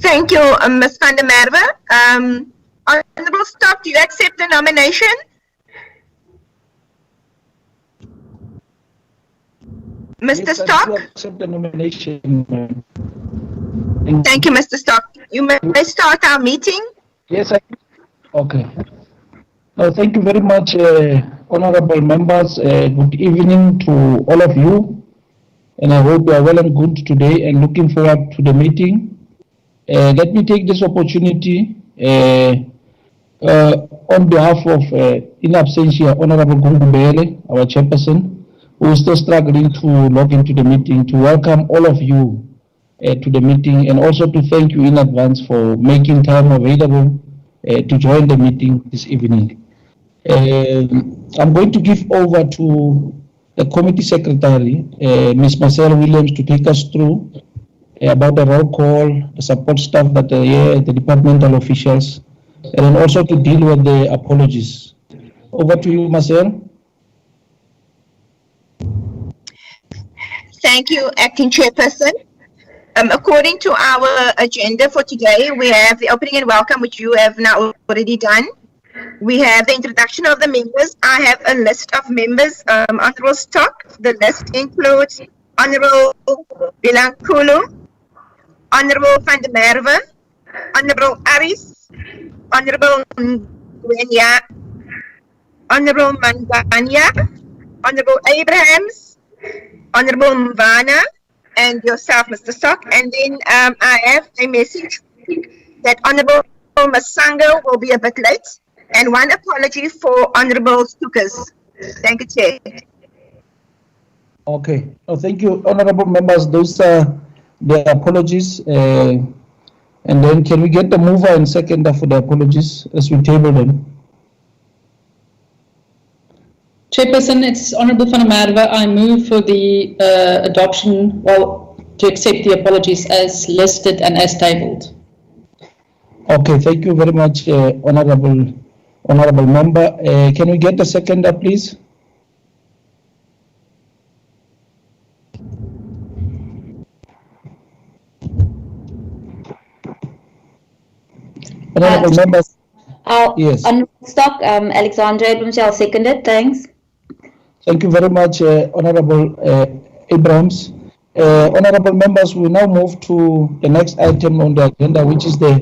Thank you, Ms. van der Merwe. Honourable Stock, do you accept the nomination? Mr. Yes, Stock? I accept the nomination. Thank you, Mr. Stock. You may start our meeting. Yes, okay. Thank you very much, honorable members. Good evening to all of you. And I hope you are well and good today and looking forward to the meeting. Let me take this opportunity on behalf of, in absentia, Honorable Gungubele, our chairperson, who is still struggling to log into the meeting, to welcome all of you to the meeting, and also to thank you in advance for making time available to join the meeting this evening. I'm going to give over to the committee secretary, Ms. Marcel Williams, to take us through about the roll call, the support staff that are here, the departmental officials, and then also to deal with the apologies. Over to you, Marcel. Thank you, Acting Chairperson. According to our agenda for today, we have the opening and welcome, which you have now already done. We have the introduction of the members. I have a list of members. Honourable Stock, the list includes Honourable Bilankulu, Honourable van der Merwe, Honourable Aris, Honourable Ngwenya, Honourable Manganya, Honourable Abrahams, Honourable Mvana, and yourself, Mr. Stock. And then I have a message that Honourable Masango will be a bit late, and one apology for Honourable Stukas. Thank you, Chair. Okay. Thank you, honourable members. Those are the apologies. And then can we get the mover and seconder for the apologies as we table them? Chairperson, it's Honourable van der Merwe. I move for the adoption, well, to accept the apologies as listed and as tabled. Okay, thank you very much, honourable member. Can we get the seconder, please? Honourable members. Yes. On Stock, Alexandra Abrams, I'll second it. Thanks. Thank you very much, Honourable Abrams. Honourable members, we now move to the next item on the agenda, which is the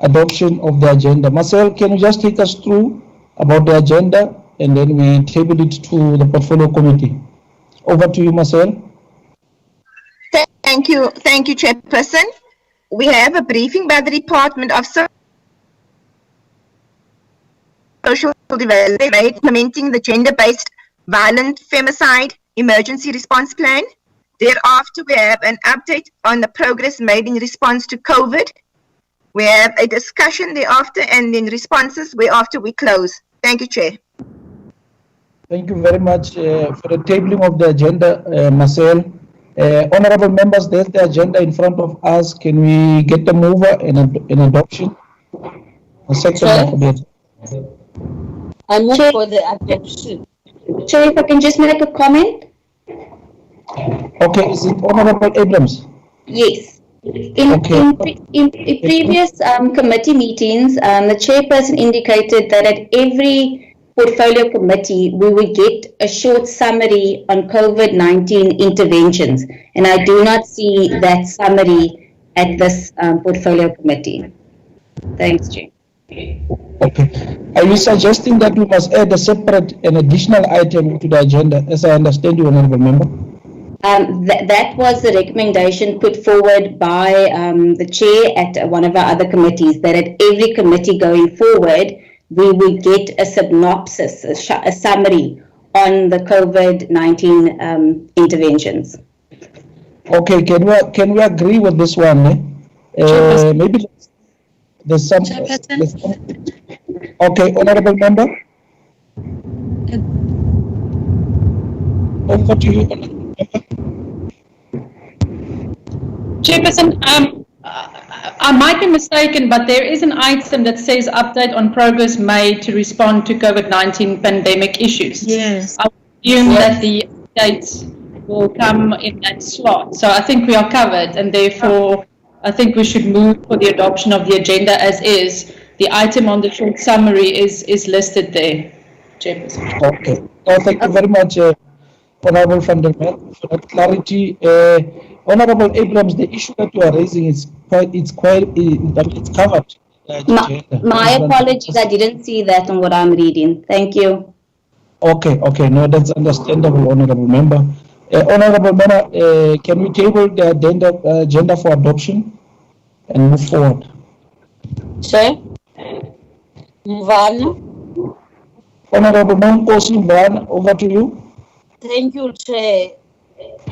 adoption of the agenda. Marcel, can you just take us through about the agenda, and then we table it to the portfolio committee? Over to you, Marcel. Thank you, Chairperson. We have a briefing by the Department of Social Development implementing the Gender Based Violence Fermicide Emergency Response Plan. Thereafter, we have an update on the progress made in response to COVID. We have a discussion thereafter, and then responses whereafter we close. Thank you, Chair. Thank you very much for the tabling of the agenda, Marcel. Honourable members, there's the agenda in front of us. Can we get the mover in adoption? A second for the agenda. I move for the adoption. Chair, if I can just make a comment. Okay, is it Honourable Abrams? Yes. In previous committee meetings, the chairperson indicated that at every portfolio committee, we would get a short summary on COVID-19 interventions. And I do not see that summary at this portfolio committee. Thanks, Chair. Okay. Are you suggesting that we must add a separate and additional item to the agenda, as I understand you, Honourable Member? That was the recommendation put forward by the chair at one of our other committees, that at every committee going forward, we will get a synopsis, a summary on the COVID-19 interventions. Okay, can we agree with this one? Maybe there's some. Okay, Honourable Member. Over to you, Honourable Member. Chairperson, I might be mistaken, but there is an item that says update on progress made to respond to COVID-19 pandemic issues. Yes. I assume that the updates will come in that slot. So I think we are covered, and therefore I think we should move for the adoption of the agenda as is. The item on the short summary is listed there, Chairperson. Okay. Thank you very much, Honorable van der Merwe, for that clarity. Honorable Abrams, the issue that you are raising is it's covered. My apologies, I didn't see that on what I'm reading. Thank you. Okay, no, that's understandable, Honorable Member. Honorable Member, can we table the agenda for adoption and move forward? Chair, Mvana. Honorable Ngos, Mvana, over to you. Thank you, Chair.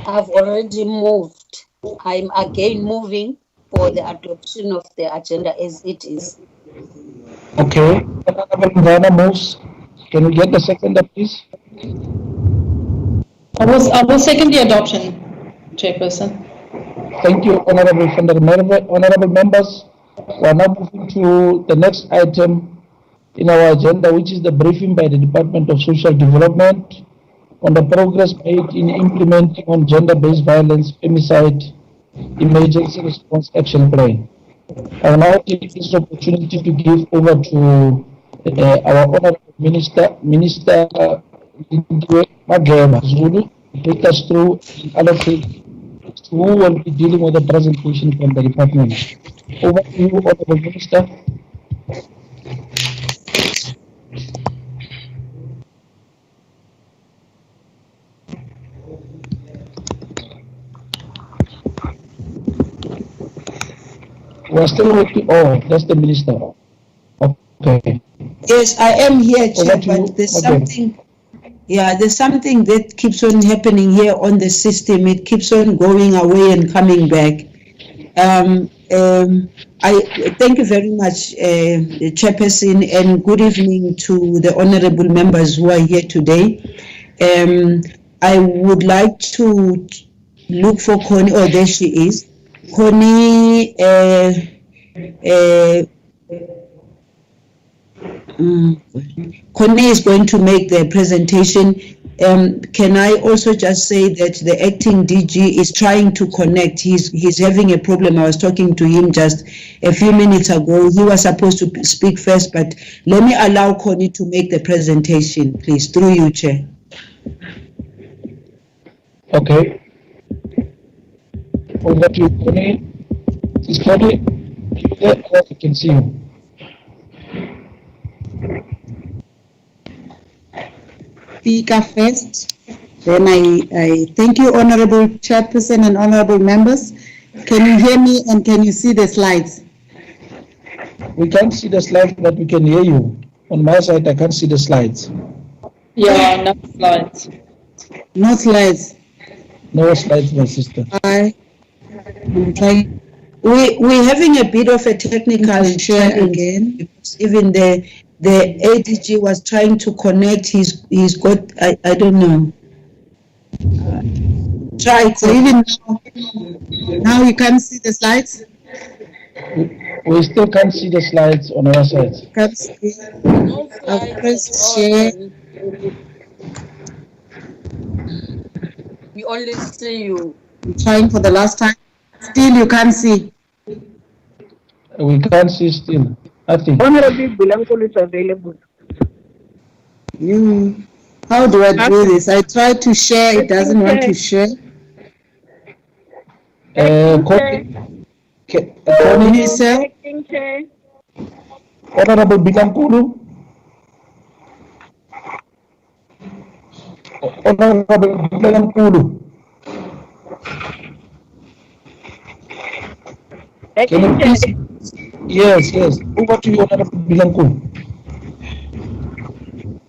I've already moved. I'm again moving for the adoption of the agenda as it is. Okay, Honorable Mvana moves. Can we get the seconder, please? I will second the adoption, Chairperson. Thank you, Honorable van der Merwe. Honorable members, we are now moving to the next item in our agenda, which is the briefing by the Department of Social Development on the progress made in implementing on gender-based violence femicide emergency response action plan. I will now take this opportunity to give over to our Honorable Minister Magema Zulu, to take us through and allocate who will be dealing with the presentation from the department. Over to you, Honorable Minister. We are still waiting. Oh, that's the minister. Okay. Yes, I am here, Chair, Over to you. but there's Okay. something. Yeah, there's something that keeps on happening here on the system. It keeps on going away and coming back. I thank you very much, Chairperson, and good evening to the honorable members who are here today. I would like to look for Connie. Oh, there she is. Connie. Connie is going to make the presentation. Can I also just say that the acting DG is trying to connect. He's having a problem. I was talking to him just a few minutes ago. He was supposed to speak first, but let me allow Connie to make the presentation, please, through you, Chair. Okay. Over to you, Connie. Is Connie there? I can see you. Speaker first. Then I thank you, Honorable Chairperson and Honorable members. Can you hear me and can you see the slides? We can't see the slides, but we can hear you. On my side, I can't see the slides. Yeah, no slides. No slides. No slides, my sister. I'm trying. We're having a bit of a technical share again, because even the ADG was trying to connect. He's got, I don't know. Try So even now you can't see the slides? We still can't see the slides on our side. Can't see. No I've slides pressed on. share. We only see you. I'm trying for the last time. Still you can't see. We can't see still. Nothing. Honorable Bilankulu is available. How do I do this? I try to share, it doesn't want to share. Connie, Minister, Acting Chair. Honorable Bilankulu. Honorable Bilankulu. Can you Acting please? Chair. Yes. Over to you, Honorable Bilankulu.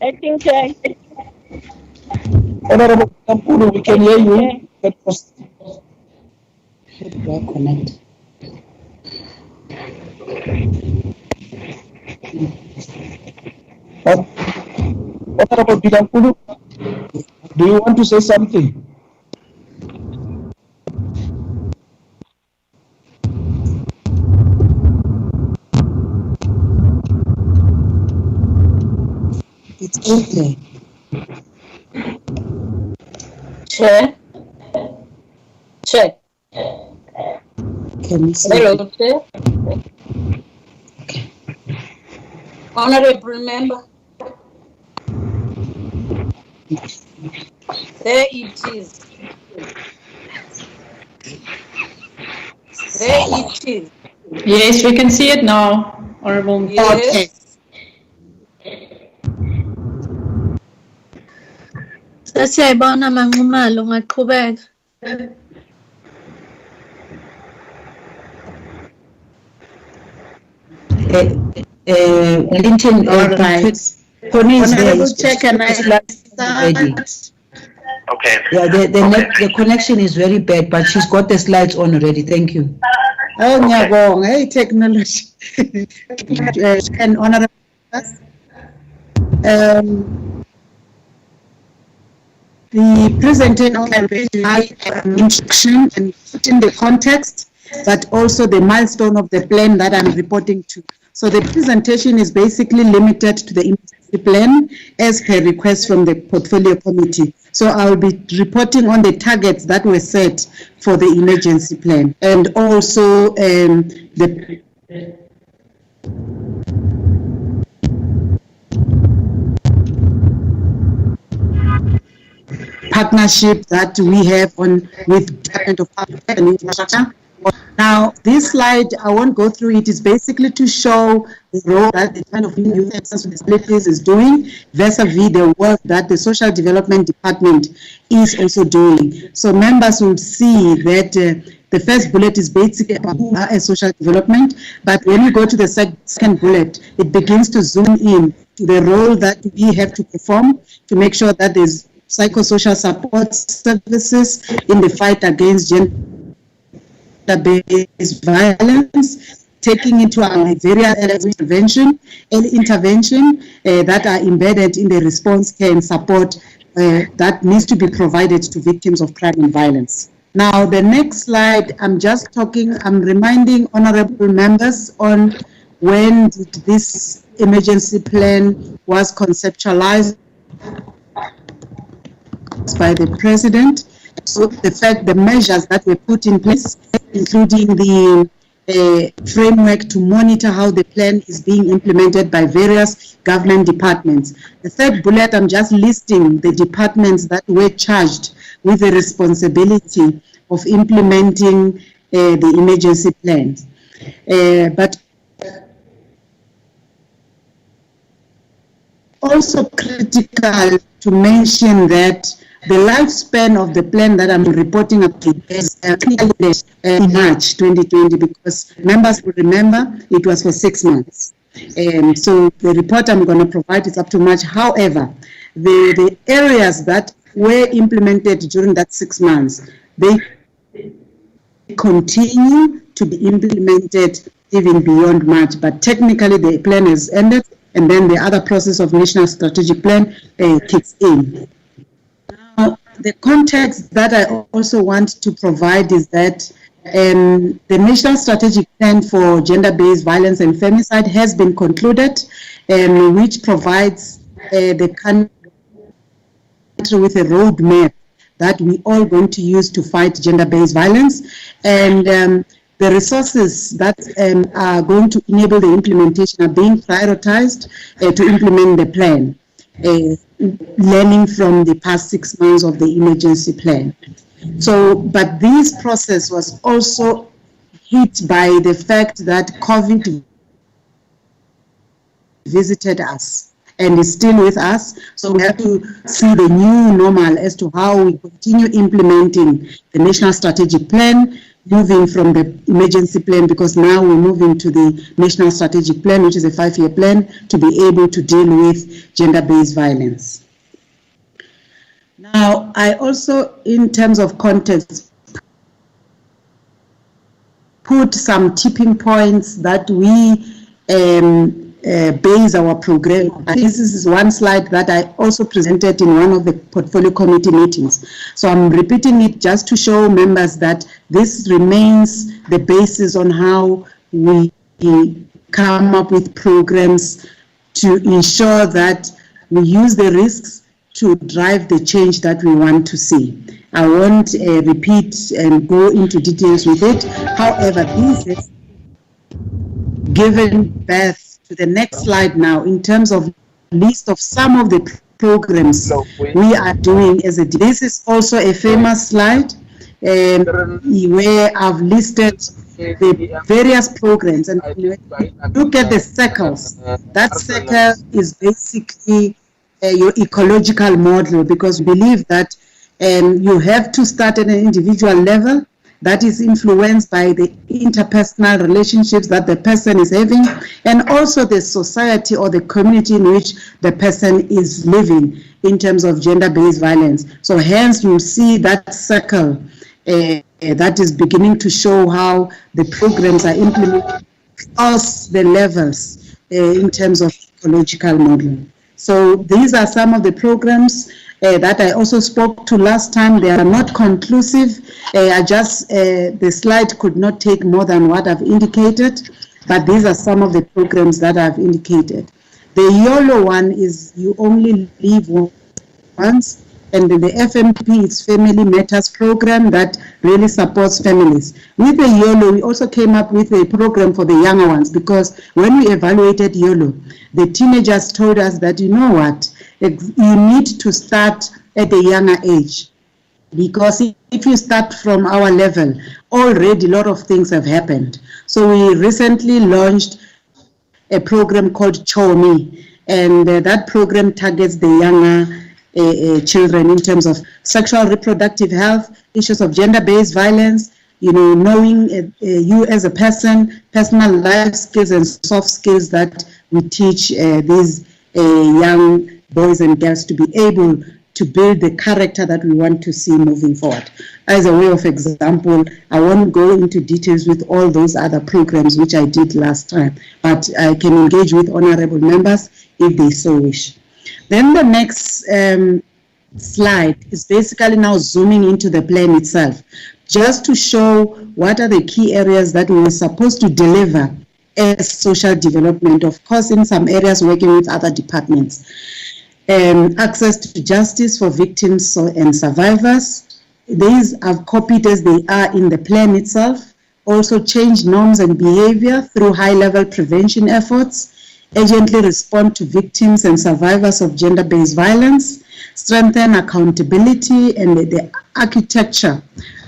Acting Chair. Honorable Bilankulu, we can hear you. how do I connect? Honorable Bilankulu, do you want to say something? It's okay. Chair. Can you see? Hello, Chair. Honorable member. There it is. There it is. Yes, we can see it now, Honourable. Yes. Sasiyayibona Manqumalo, ungaqhubeka. Linton, Honorable Chair, can I start? Okay. Yeah, the connection is very bad, but she's got the slides on already. Thank you. Oh, ngiyabonga. Hey, technology. And honorable members, the presentation can be instruction and put in the context, but also the milestone of the plan that I'm reporting to. So the presentation is basically limited to the emergency plan as per request from the portfolio committee. So I'll be reporting on the targets that were set for the emergency plan, and also the partnership that we have with Department of Public Health and Infrastructure. Now, this slide, I won't go through it, is basically to show the role that the Department of Youth and Persons with Disabilities is doing vis-a-vis the work that the Social Development Department is also doing. So members will see that the first bullet is basically about social development, but when you go to the second bullet, it begins to zoom in to the role that we have to perform to make sure that there's psychosocial support services in the fight against gender-based violence, taking into our various early intervention that are embedded in the response care and support that needs to be provided to victims of crime and violence. Now, the next slide, I'm reminding honorable members on when did this emergency plan was conceptualized by the president. So the measures that were put in place, including the framework to monitor how the plan is being implemented by various government departments. The third bullet, I'm just listing the departments that were charged with the responsibility of implementing the emergency plans. But also critical to mention that the lifespan of the plan that I'm reporting up to is in March 2020, because members will remember it was for 6 months. So the report I'm going to provide is up to March. However, the areas that were implemented during that 6 months, they continue to be implemented even beyond March. But technically the plan has ended, and then the other process of National Strategic Plan kicks in. Now, the context that I also want to provide is that the National Strategic Plan for Gender Based Violence and Fermicide has been concluded, which provides the country with a roadmap that we all going to use to fight gender-based violence, and the resources that are going to enable the implementation are being prioritized to implement the plan, learning from the past 6 months of the emergency plan. So, but this process was also hit by the fact that COVID visited us and is still with us. So we have to see the new normal as to how we continue implementing the National Strategic Plan, moving from the emergency plan, because now we're moving to the National Strategic Plan, which is a 5-year plan, to be able to deal with gender-based violence. Now, I also, in terms of context, put some tipping points that we base our program. This is one slide that I also presented in one of the portfolio committee meetings. So I'm repeating it just to show members that this remains the basis on how we come up with programs to ensure that we use the risks to drive the change that we want to see. I won't repeat and go into details with it. However, this has given birth to the next slide now in terms of list of some of the programs we are doing as a. This is also a famous slide where I've listed the various programs, and look at the circles. That circle is basically your ecological model, because we believe that you have to start at an individual level that is influenced by the interpersonal relationships that the person is having, and also the society or the community in which the person is living in terms of gender-based violence. So hence you'll see that circle that is beginning to show how the programs are implemented across the levels in terms of ecological model. So these are some of the programs that I also spoke to last time. They are not conclusive. The slide could not take more than what I've indicated, but these are some of the programs that I've indicated. The YOLO one is you only live once, and the FMP is Family Matters program that really supports families. With the YOLO, we also came up with a program for the younger ones, because when we evaluated YOLO, the teenagers told us that, you know what, you need to start at a younger age, because if you start from our level, already a lot of things have happened. So we recently launched a program called CHOMI, and that program targets the younger children in terms of sexual reproductive health, issues of gender-based violence, knowing you as a person, personal life skills and soft skills that we teach these young boys and girls to be able to build the character that we want to see moving forward. As a way of example, I won't go into details with all those other programs which I did last time, but I can engage with honorable members if they so wish. Then the next slide is basically now zooming into the plan itself, just to show what are the key areas that we were supposed to deliver as social development, of course in some areas working with other departments. Access to justice for victims and survivors. These are copied as they are in the plan itself. Also change norms and behavior through high-level prevention efforts. Urgently respond to victims and survivors of gender-based violence. Strengthen accountability and the architecture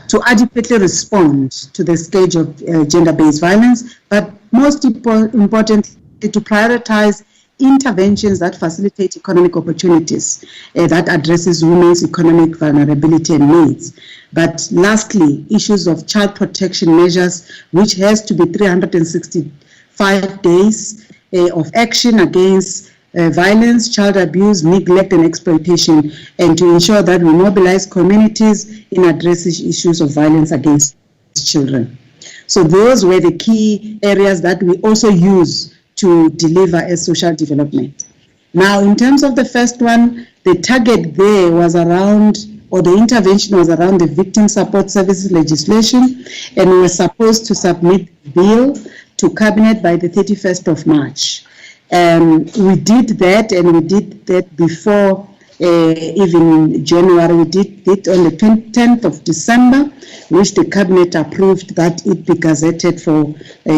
to adequately respond to the scourge of gender-based violence, but most importantly, to prioritize interventions that facilitate economic opportunities, that addresses women's economic vulnerability and needs. But lastly, issues of child protection measures, which has to be 365 days of action against violence, child abuse, neglect and exploitation, and to ensure that we mobilize communities in addressing issues of violence against children. So those were the key areas that we also use to deliver as social development. Now, in terms of the first one, the target there was around, or the intervention was around the Victim Support Services legislation, and we were supposed to submit the bill to Cabinet by the 31st of March. We did that, and we did that before even January. We did it on the 10th of December, which the Cabinet approved that it be gazetted for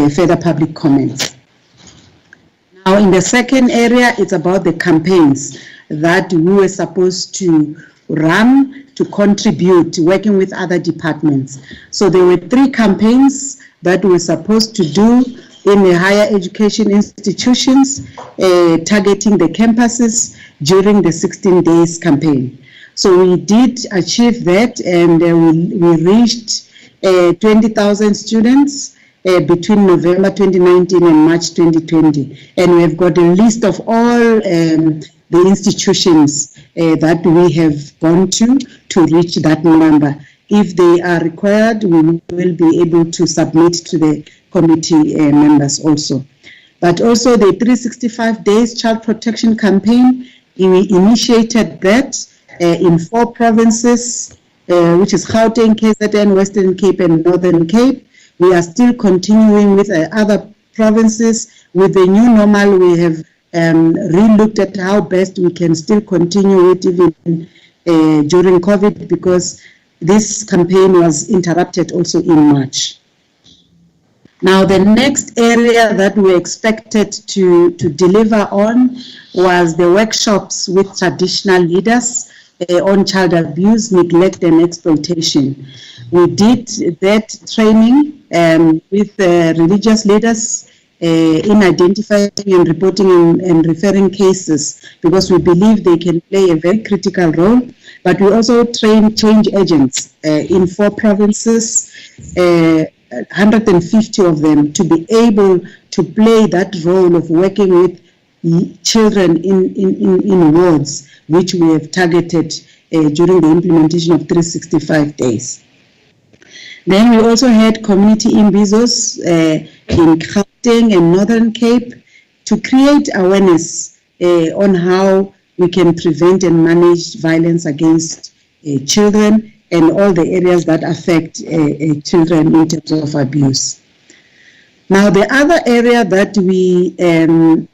further public comments. Now, in the second area, it's about the campaigns that we were supposed to run to contribute, working with other departments. So there were 3 campaigns that we were supposed to do in the higher education institutions, targeting the campuses during the 16 days campaign. So we did achieve that, and we reached 20,000 students between November 2019 and March 2020. And we have got a list of all the institutions that we have gone to reach that number. If they are required, we will be able to submit to the committee members also. But also the 365 days child protection campaign, we initiated that in 4 provinces, which is Gauteng, KZN, Western Cape and Northern Cape. We are still continuing with other provinces. With the new normal, we have re-looked at how best we can still continue it even during COVID, because this campaign was interrupted also in March. Now, the next area that we expected to deliver on was the workshops with traditional leaders on child abuse, neglect, and exploitation. We did that training with religious leaders in identifying and reporting and referring cases, because we believe they can play a very critical role. But we also train change agents in 4 provinces, 150 of them, to be able to play that role of working with children in wards, which we have targeted during the implementation of 365 days. Then we also had community imbizos in Gauteng and Northern Cape to create awareness on how we can prevent and manage violence against children and all the areas that affect children in terms of abuse. Now, the other area that we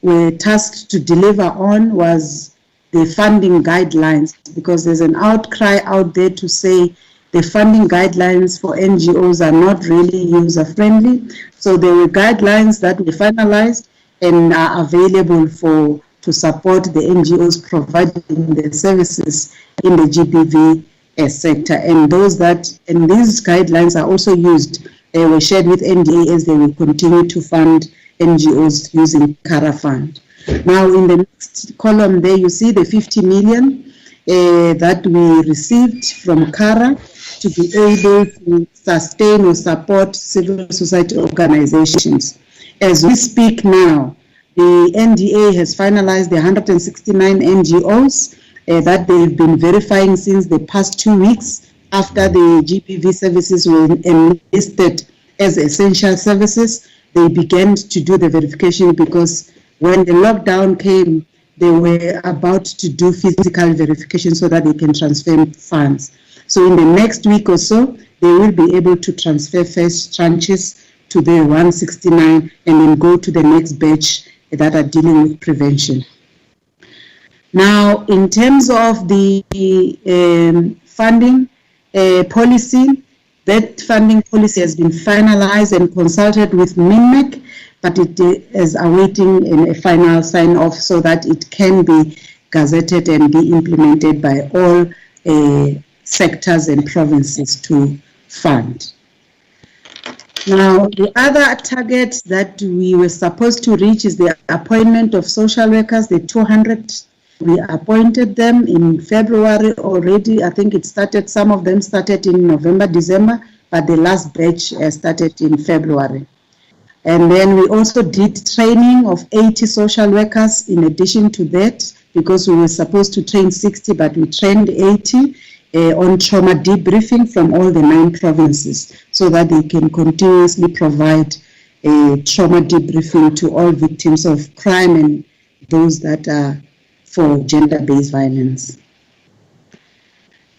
were tasked to deliver on was the funding guidelines, because there's an outcry out there to say the funding guidelines for NGOs are not really user-friendly. So there were guidelines that we finalized and are available to support the NGOs providing the services in the GBV sector. And these guidelines are also used, were shared with NDA as they will continue to fund NGOs using CARA Fund. Now, in the next column there, you see the 50 million that we received from CARA to be able to sustain or support civil society organizations. As we speak now, the NDA has finalized the 169 NGOs that they've been verifying since the past 2 weeks after the GBV services were enlisted as essential services. They began to do the verification, because when the lockdown came, they were about to do physical verification so that they can transfer funds. So in the next week or so, they will be able to transfer first tranches to the 169 and then go to the next batch that are dealing with prevention. Now, in terms of the funding policy, that funding policy has been finalized and consulted with MINMEC, but it is awaiting a final sign-off so that it can be gazetted and be implemented by all sectors and provinces to fund. Now, the other target that we were supposed to reach is the appointment of social workers, the 200. We appointed them in February already. I think it started, some of them started in November, December, but the last batch started in February. And then we also did training of 80 social workers in addition to that, because we were supposed to train 60, but we trained 80 on trauma debriefing from all the 9 provinces, so that they can continuously provide trauma debriefing to all victims of crime and those that are for gender-based violence.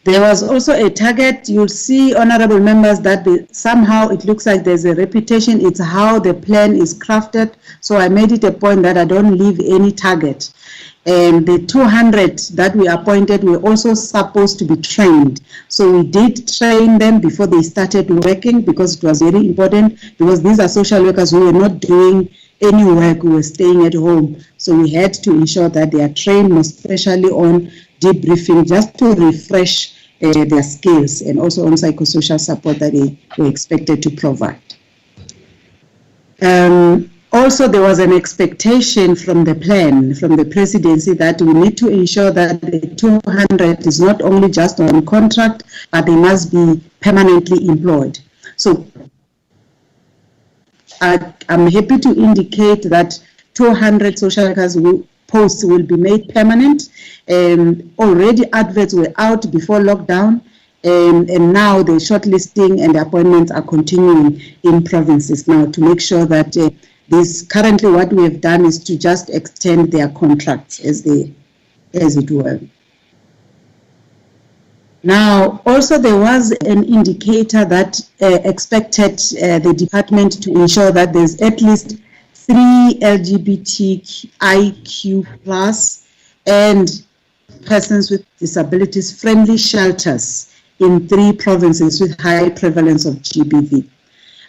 There was also a target. You'll see, honorable members, that somehow it looks like there's a reputation. It's how the plan is crafted. So I made it a point that I don't leave any target. And the 200 that we appointed were also supposed to be trained. So we did train them before they started working, because it was very important, because these are social workers who were not doing any work, who were staying at home. So we had to ensure that they are trained, especially on debriefing, just to refresh their skills, and also on psychosocial support that they were expected to provide. Also, there was an expectation from the plan, from the presidency, that we need to ensure that the 200 is not only just on contract, but they must be permanently employed. So I'm happy to indicate that 200 social workers posts will be made permanent. Already adverts were out before lockdown, and now the shortlisting and the appointments are continuing in provinces now to make sure that currently what we have done is to just extend their contracts as it were. Now, also there was an indicator that expected the department to ensure that there's at least 3 LGBTIQ plus and persons with disabilities friendly shelters in 3 provinces with high prevalence of GBV.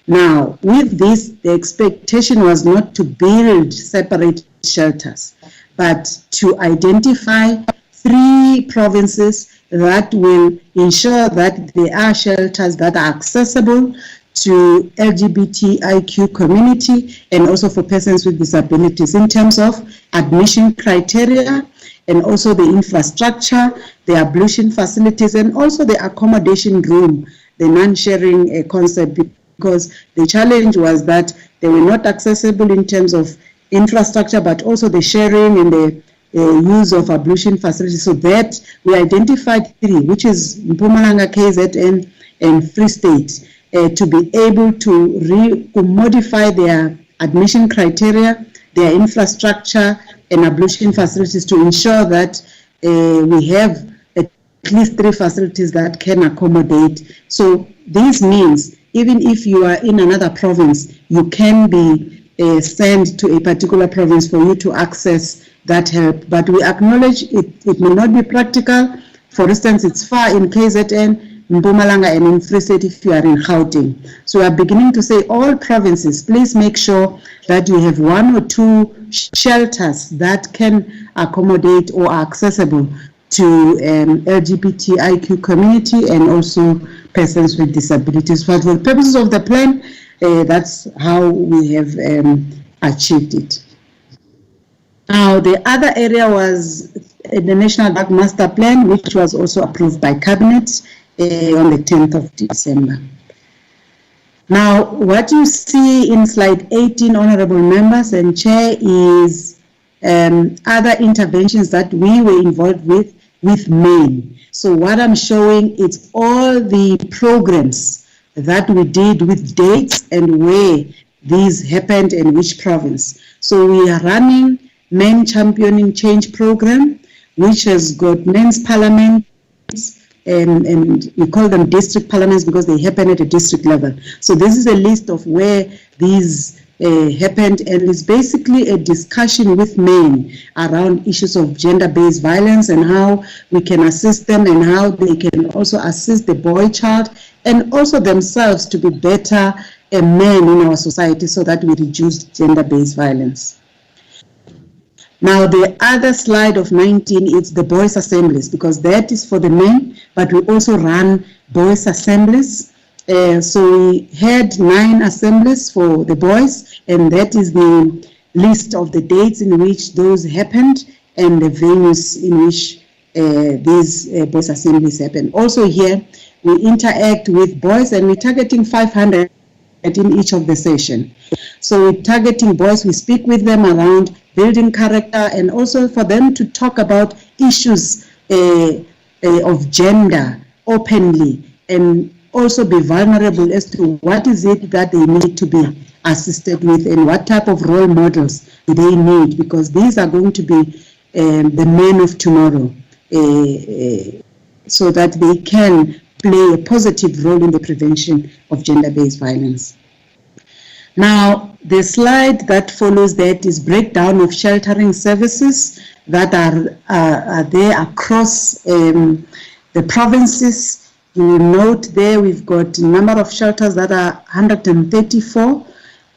Now, with this, the expectation was not to build separate shelters, but to identify 3 provinces that will ensure that there are shelters that are accessible to LGBTIQ community and also for persons with disabilities in terms of admission criteria and also the infrastructure, the ablution facilities, and also the accommodation room, the non-sharing concept, because the challenge was that they were not accessible in terms of infrastructure, but also the sharing and the use of ablution facilities. So that we identified 3, which is Mpumalanga, KZN, and Free State, to be able to modify their admission criteria, their infrastructure, and ablution facilities to ensure that we have at least 3 facilities that can accommodate. So this means even if you are in another province, you can be sent to a particular province for you to access that help. But we acknowledge it may not be practical. For instance, it's far in KZN, Mpumalanga, and in Free State if you are in Gauteng. So we are beginning to say all provinces, please make sure that you have 1 or 2 shelters that can accommodate or are accessible to LGBTIQ community and also persons with disabilities. But for the purposes of the plan, that's how we have achieved it. Now, the other area was the National Drug Master Plan, which was also approved by Cabinet on the 10th of December. Now, what you see in slide 18, honorable members and chair, is other interventions that we were involved with MAIN. So what I'm showing, it's all the programs that we did with dates and where these happened and which province. So we are running Men Championing Change program, which has got men's parliaments, and we call them district parliaments because they happen at a district level. So this is a list of where these happened, and it's basically a discussion with men around issues of gender-based violence and how we can assist them and how they can also assist the boy child and also themselves to be better men in our society so that we reduce gender-based violence. Now, the other slide of 19 is the boys' assemblies, because that is for the men, but we also run boys' assemblies. So we had 9 assemblies for the boys, and that is the list of the dates in which those happened and the venues in which these boys' assemblies happened. Also here, we interact with boys, and we're targeting 500 in each of the session. So we're targeting boys, we speak with them around building character and also for them to talk about issues of gender openly and also be vulnerable as to what is it that they need to be assisted with and what type of role models they need, because these are going to be the men of tomorrow, so that they can play a positive role in the prevention of gender-based violence. Now, the slide that follows that is breakdown of sheltering services that are there across the provinces. You will note there we've got a number of shelters that are 134,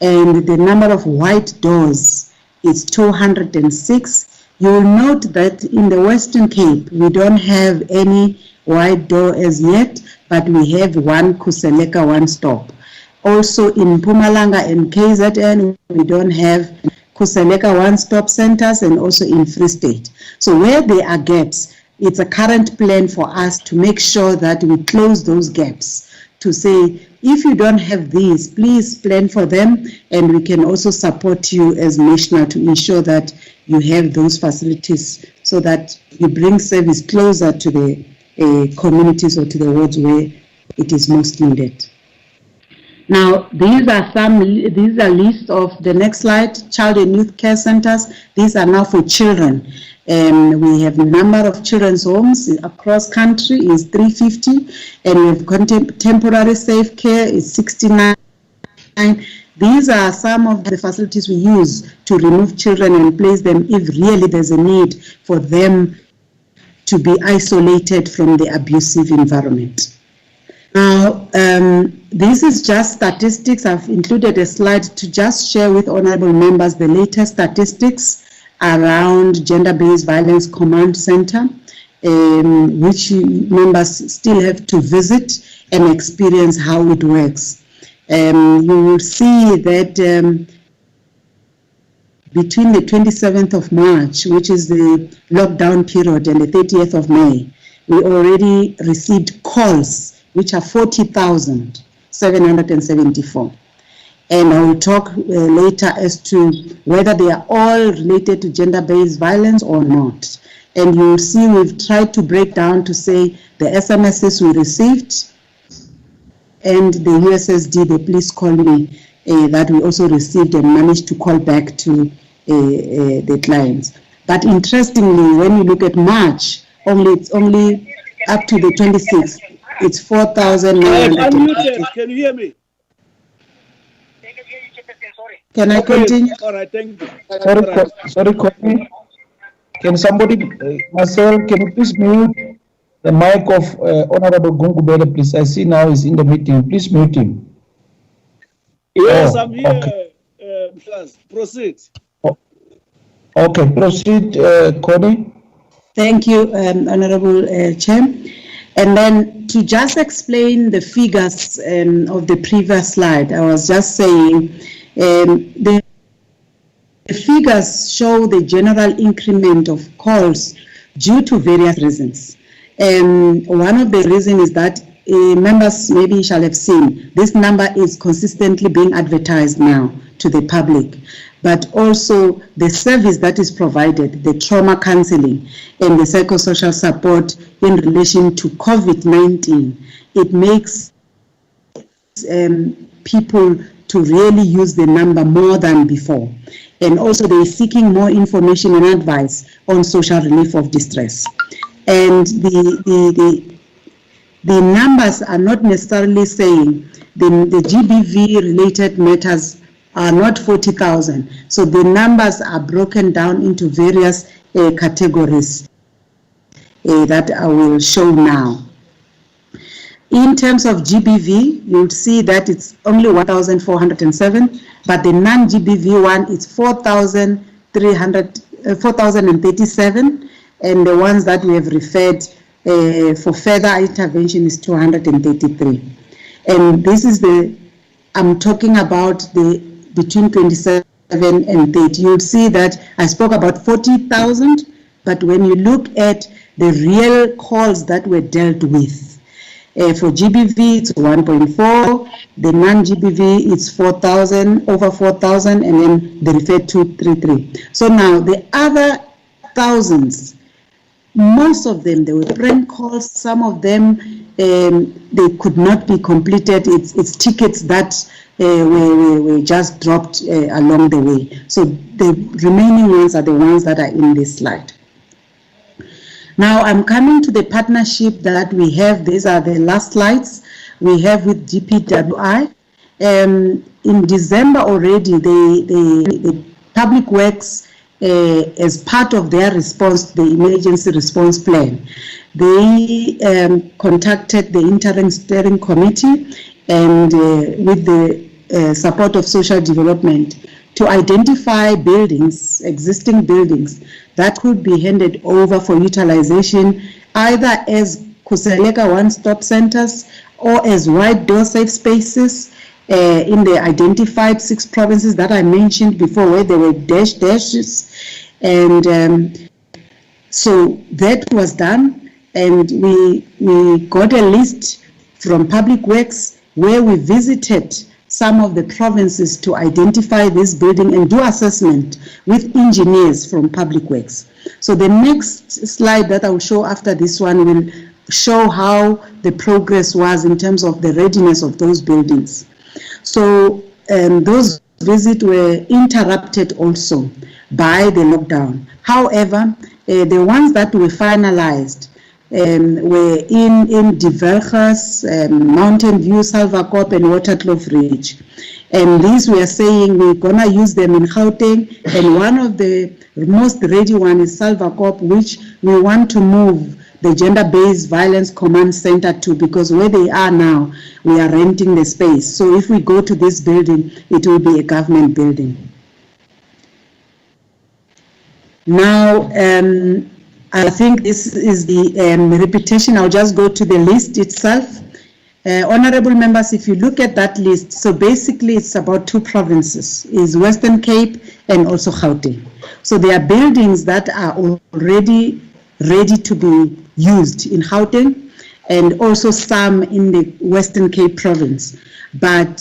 and the number of white doors is 206. You will note that in the Western Cape, we don't have any white door as yet, but we have 1 Kuseleka one-stop. Also in Mpumalanga and KZN, we don't have Kuseleka one-stop centers, and also in Free State. So where there are gaps, it's a current plan for us to make sure that we close those gaps, to say, if you don't have these, please plan for them, and we can also support you as national to ensure that you have those facilities so that you bring service closer to the communities or to the wards where it is most needed. Now, these are lists of the next slide, child and youth care centers. These are now for children. We have a number of children's homes across country is 350, and we have temporary safe care is 69. These are some of the facilities we use to remove children and place them if really there's a need for them to be isolated from the abusive environment. Now, this is just statistics. I've included a slide to just share with honorable members the latest statistics around Gender-Based Violence Command Center, which members still have to visit and experience how it works. You will see that between the 27th of March, which is the lockdown period, and the 30th of May, we already received calls, which are 40,774. And I will talk later as to whether they are all related to gender-based violence or not. And you will see we've tried to break down to say the SMSs we received and the USSD, the please call me, that we also received and managed to call back to the clients. But interestingly, when you look at March, it's only up to the 26th, it's 4,900. Can you hear me? Can I continue? All right, thank you. Sorry, Courtney. Can somebody, Marcel, can you please mute the mic of Honorable Gungubele, please? I see now he's in the meeting. Please mute him. Yes, I'm here. Okay. Proceed. Okay, proceed, Connie. Thank you, Honorable Chair. And then to just explain the figures of the previous slide, I was just saying the figures show the general increment of calls due to various reasons. One of the reasons is that members maybe shall have seen this number is consistently being advertised now to the public, but also the service that is provided, the trauma counseling and the psychosocial support in relation to COVID-19, it makes people to really use the number more than before. And also they're seeking more information and advice on social relief of distress. And the numbers are not necessarily saying the GBV related matters are not 40,000. So the numbers are broken down into various categories that I will show now. In terms of GBV, you'll see that it's only 1,407, but the non-GBV one is 4,037, and the ones that we have referred for further intervention is 233. And this is I'm talking about the between 27 and 30. You'll see that I spoke about 40,000, but when you look at the real calls that were dealt with, for GBV, it's 1.4. The non-GBV, it's 4,000, over 4,000, and then the referred 233. So now the other thousands, most of them, they were prank calls. Some of them, they could not be completed. It's tickets that were just dropped along the way. So the remaining ones are the ones that are in this slide. Now I'm coming to the partnership that we have. These are the last slides we have with GPWI. In December already, the Public Works, as part of their response to the emergency response plan, they contacted the interim steering committee and with the support of social development to identify buildings, existing buildings, that could be handed over for utilization either as Kuseleka one-stop centers or as wide door safe spaces in the identified 6 provinces that I mentioned before, where there were dashes. And so that was done, and we got a list from Public Works where we visited some of the provinces to identify this building and do assessment with engineers from Public Works. So the next slide that I will show after this one will show how the progress was in terms of the readiness of those buildings. So those visits were interrupted also by the lockdown. However, the ones that were finalized were in Divergas, Mountain View, Salvakop, and Waterkloof Ridge. And these we are saying we're gonna use them in Gauteng, and one of the most ready one is Salvacop, which we want to move the Gender Based Violence Command Center to, because where they are now, we are renting the space. So if we go to this building, it will be a government building. Now, I think this is the repetition. I'll just go to the list itself. Honorable members, if you look at that list, so basically it's about 2 provinces, is Western Cape and also Gauteng. So there are buildings that are already ready to be used in Gauteng and also some in the Western Cape province. But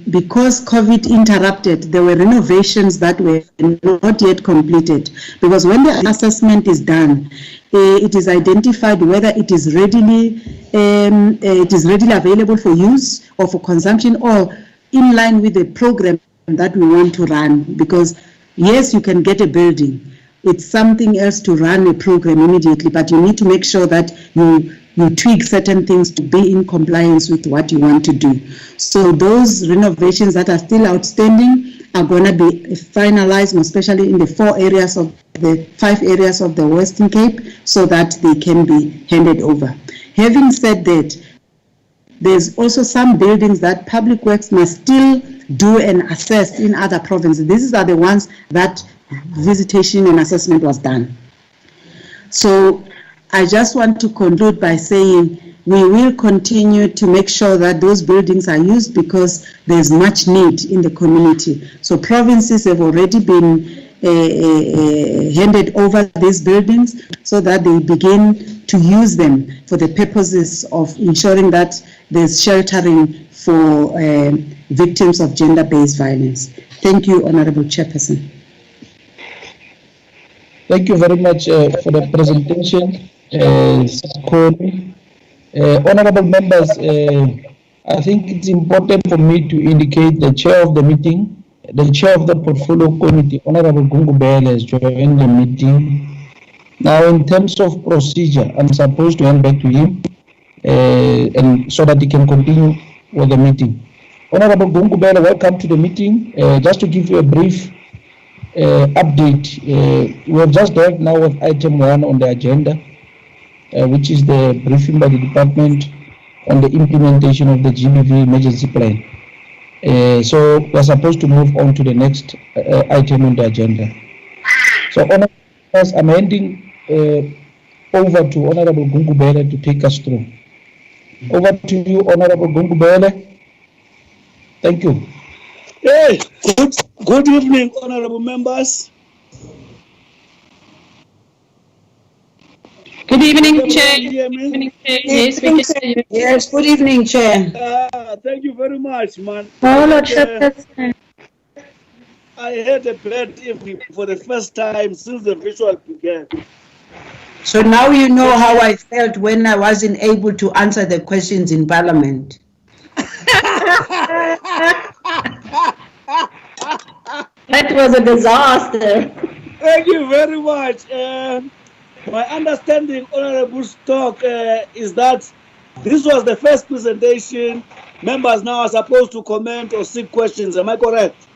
because COVID interrupted, there were renovations that were not yet completed, because when the assessment is done, it is identified whether it is readily available for use or for consumption, or in line with the program that we want to run. Because yes, you can get a building, it's something else to run a program immediately, but you need to make sure that you tweak certain things to be in compliance with what you want to do. So those renovations that are still outstanding are going to be finalized, especially in the 5 areas of the Western Cape, so that they can be handed over. Having said that, there's also some buildings that Public Works must still do and assess in other provinces. These are the ones that visitation and assessment was done. So I just want to conclude by saying we will continue to make sure that those buildings are used, because there's much need in the community. So provinces have already been handed over these buildings so that they begin to use them for the purposes of ensuring that there's sheltering for victims of gender-based violence. Thank you, Honorable Chairperson. Thank you very much for the presentation. Honorable members, I think it's important for me to indicate the chair of the meeting, the chair of the portfolio committee, Honorable Gungubele, has joined the meeting. Now, in terms of procedure, I'm supposed to hand back to him and so that he can continue with the meeting. Honorable Gungubele, welcome to the meeting. Just to give you a brief update, we have just dealt now with item 1 on the agenda, which is the briefing by the department on the implementation of the GBV emergency plan. So we're supposed to move on to the next item on the agenda. So, Honorable, I'm handing over to Honorable Gungubele to take us through. Over to you, Honorable Gungubele. Thank you. Hey, good evening, honorable members. Good evening, Chair. Good evening, Chair. Yes, we can hear you. Yes, good evening, Chair. Thank you very much, man. Oh, Lord, Chairperson. I had a bad evening for the first time since the ritual began. So now you know how I felt when I wasn't able to answer the questions in Parliament. That was a disaster. Thank you very much. My understanding, Honorable Stock, is that this was the first presentation. Members now are supposed to comment or seek questions. Am I correct?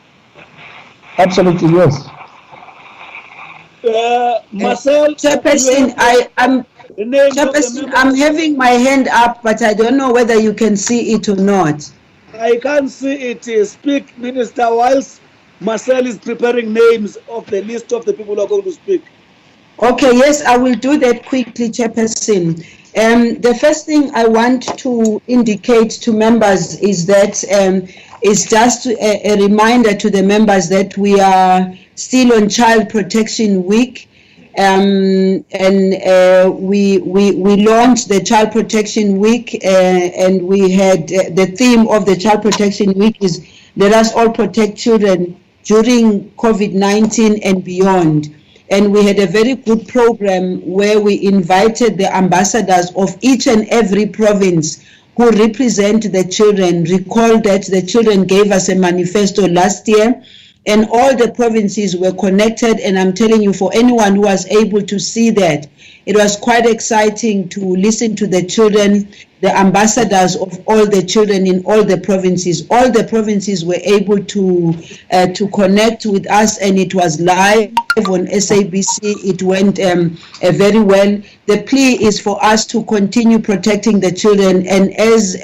Absolutely, yes. Marcel, Chairperson, Chairperson, I'm having my hand up, but I don't know whether you can see it or not. I can't see it. Speak, Minister, whilst Marcel is preparing names of the list of the people who are going to speak. Okay, yes, I will do that quickly, Chairperson. The first thing I want to indicate to members is that it's just a reminder to the members that we are still on Child Protection Week, and we launched the Child Protection Week, and we had the theme of the Child Protection Week is let us all protect children during COVID-19 and beyond. And we had a very good program where we invited the ambassadors of each and every province who represent the children. Recall that the children gave us a manifesto last year, and all the provinces were connected. And I'm telling you, for anyone who was able to see that, it was quite exciting to listen to the children the ambassadors of all the children in all the provinces. All the provinces were able to connect with us, and it was live on SABC. It went very well. The plea is for us to continue protecting the children, and as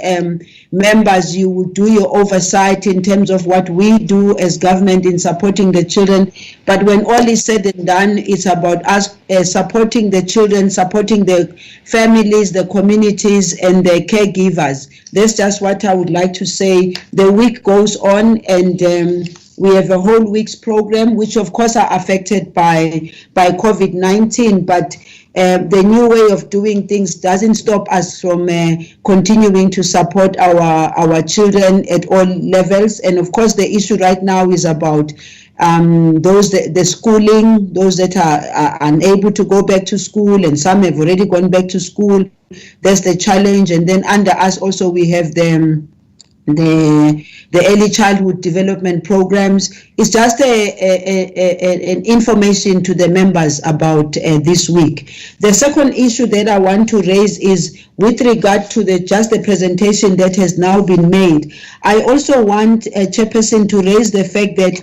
members, you will do your oversight in terms of what we do as government in supporting the children. But when all is said and done, it's about us supporting the children, supporting the families, the communities, and the caregivers. That's just what I would like to say. The week goes on, and we have a whole week's program, which of course are affected by COVID-19, but the new way of doing things doesn't stop us from continuing to support our children at all levels. And of course, the issue right now is about the schooling, those that are unable to go back to school, and some have already gone back to school. That's the challenge. And then under us also we have the early childhood development programs. It's just an information to the members about this week. The second issue that I want to raise is with regard to the presentation that has now been made. I also want Chairperson to raise the fact that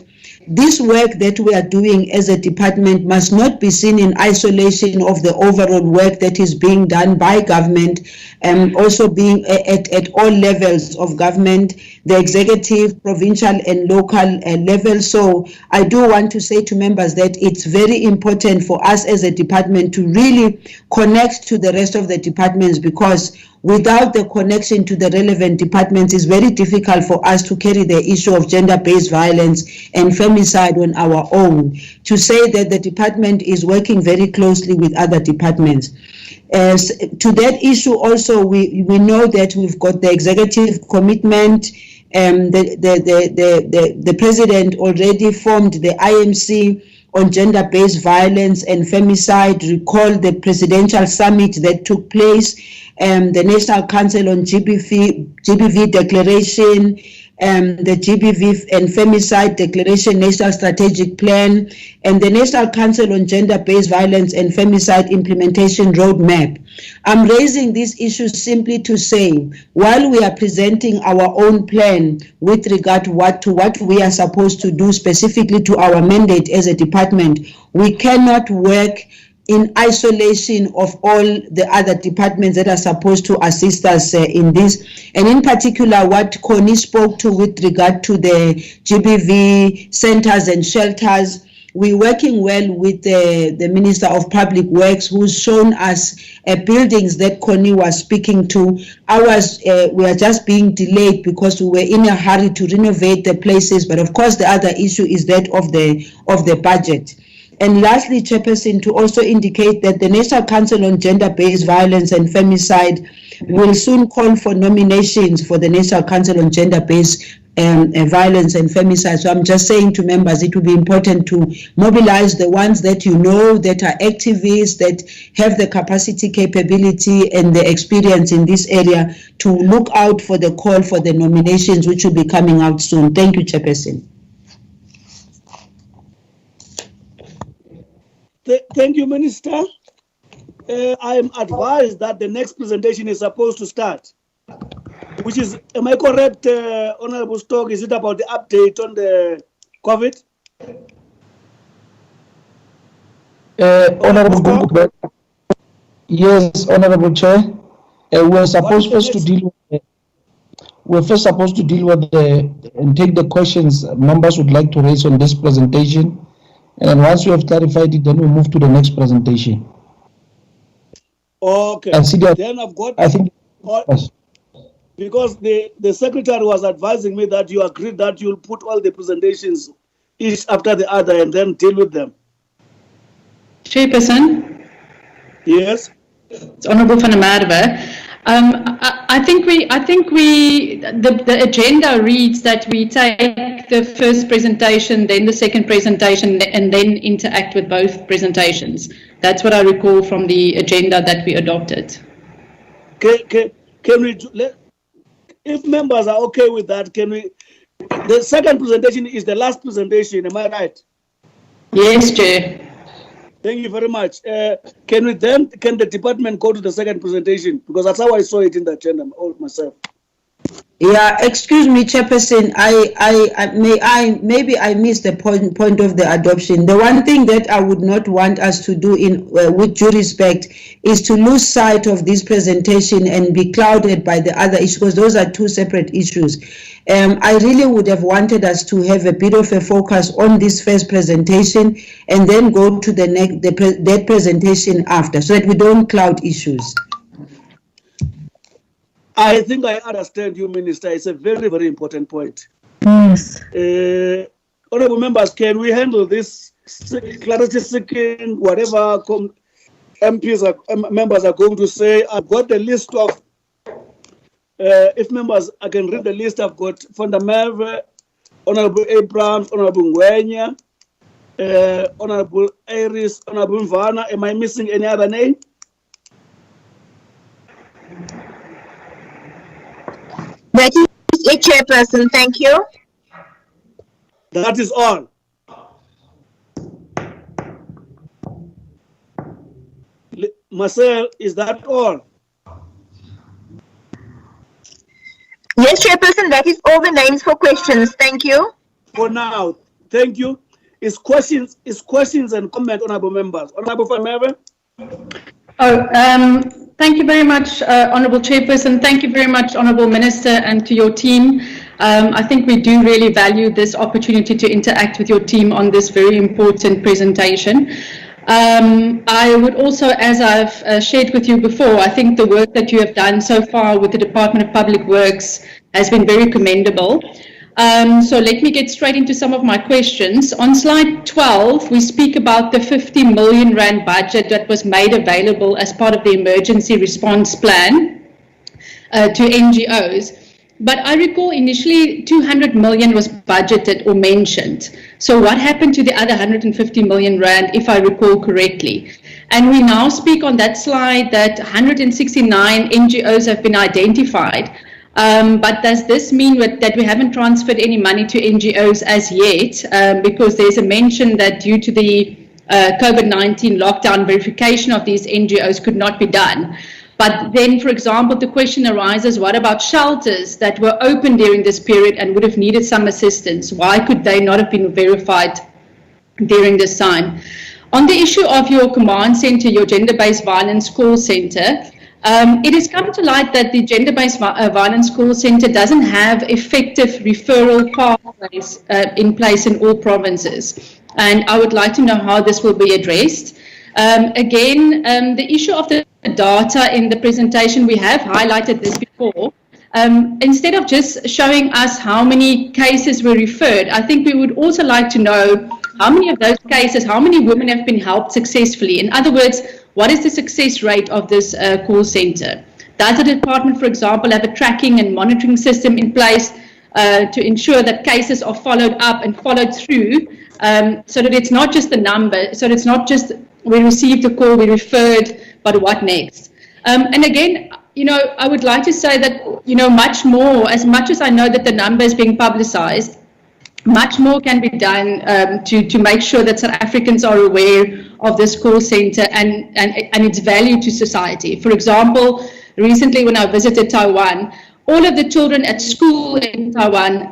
this work that we are doing as a department must not be seen in isolation of the overall work that is being done by government, and also being at all levels of government, the executive, provincial and local level. So I do want to say to members that it's very important for us as a department to really connect to the rest of the departments, because without the connection to the relevant departments, it's very difficult for us to carry the issue of gender-based violence and femicide on our own. To say that the department is working very closely with other departments. To that issue also, we know that we've got the executive commitment. The president already formed the IMC on gender-based violence and femicide. Recall the presidential summit that took place, the National Council on GBV Declaration, the GBVF and Femicide Declaration National Strategic Plan, and the National Council on Gender-Based Violence and Femicide Implementation Roadmap. I'm raising these issues simply to say, while we are presenting our own plan with regard to what we are supposed to do specifically to our mandate as a department, we cannot work in isolation of all the other departments that are supposed to assist us in this. And in particular, what Connie spoke to with regard to the GBV centers and shelters, we're working well with the Minister of Public Works, who's shown us buildings that Connie was speaking to. Ours, we are just being delayed because we were in a hurry to renovate the places. But of course, the other issue is that of the budget. And lastly, Chairperson, to also indicate that the National Council on Gender-Based Violence and Femicide will soon call for nominations for the National Council on Gender-Based Violence and Femicide. So I'm just saying to members, it will be important to mobilize the ones that you know that are activists, that have the capacity, capability, and the experience in this area to look out for the call for the nominations, which will be coming out soon. Thank you, Chairperson. Thank you, Minister. I am advised that the next presentation is supposed to start, which is, am I correct, Honorable Stock? Is it about the update on the COVID? Honorable Gungube. Yes, Honorable Chair. We're first supposed to deal with and take the questions members would like to raise on this presentation. And once we have clarified it, then we move to the next presentation. Okay. And see that, then I've got, I think, yes. Because the secretary was advising me that you agreed that you'll put all the presentations each after the other and then deal with them. Chairperson? Yes. It's Honourable van der Merwe. I think the agenda reads that we take the first presentation, then the second presentation, and then interact with both presentations. That's what I recall from the agenda that we adopted. Can we, if members are okay with that, can we, the second presentation is the last presentation, am I right? Yes, Chair. Thank you very much. Can the department go to the second presentation? Because that's how I saw it in the agenda myself. Yeah, excuse me, Chairperson. Maybe I missed the point of the adoption. The one thing that I would not want us to do, with due respect, is to lose sight of this presentation and be clouded by the other issues, because those are two separate issues. I really would have wanted us to have a bit of a focus on this first presentation and then go to that presentation after, so that we don't cloud issues. I think I understand you, Minister. It's a very, very important point. Yes. Honorable members, can we handle this clarity seeking, whatever members are going to say? I've got the list of, if members, I can read the list. I've got Fonda Merve, Honorable Abrams, Honorable Ngwenya, Honorable Iris, Honorable Mvana. Am I missing any other name? That is it, Chairperson. Thank you. That is all. Marcel, is that all? Yes, Chairperson, that is all the names for questions. Thank you. For now, thank you. Is questions and comment, honorable members. Honorable Famere? Thank you very much, Honourable Chairperson. Thank you very much, Honourable Minister, and to your team. I think we do really value this opportunity to interact with your team on this very important presentation. I would also, as I've shared with you before, I think the work that you have done so far with the Department of Public Works has been very commendable. So let me get straight into some of my questions. On slide 12, we speak about the 50 million rand budget that was made available as part of the emergency response plan to NGOs. But I recall initially 200 million was budgeted or mentioned. So what happened to the other 150 million rand, if I recall correctly? And we now speak on that slide that 169 NGOs have been identified. But does this mean that we haven't transferred any money to NGOs as yet? Because there's a mention that due to the COVID-19 lockdown, verification of these NGOs could not be done. But then, for example, the question arises, what about shelters that were open during this period and would have needed some assistance? Why could they not have been verified during this time? On the issue of your command center, your gender-based violence call center, it has come to light that the gender-based violence call center doesn't have effective referral pathways in place in all provinces. And I would like to know how this will be addressed. Again, the issue of the data in the presentation, we have highlighted this before. Instead of just showing us how many cases were referred, I think we would also like to know how many of those cases, how many women have been helped successfully. In other words, what is the success rate of this call center? Does the department, for example, have a tracking and monitoring system in place to ensure that cases are followed up and followed through, so that it's not just the number, so that it's not just we received a call, we referred, but what next? And again, you know, I would like to say that, you know, much more, as much as I know that the number is being publicized, much more can be done to make sure that South Africans are aware of this call center and its value to society. For example, recently when I visited Taiwan, all of the children at school in Taiwan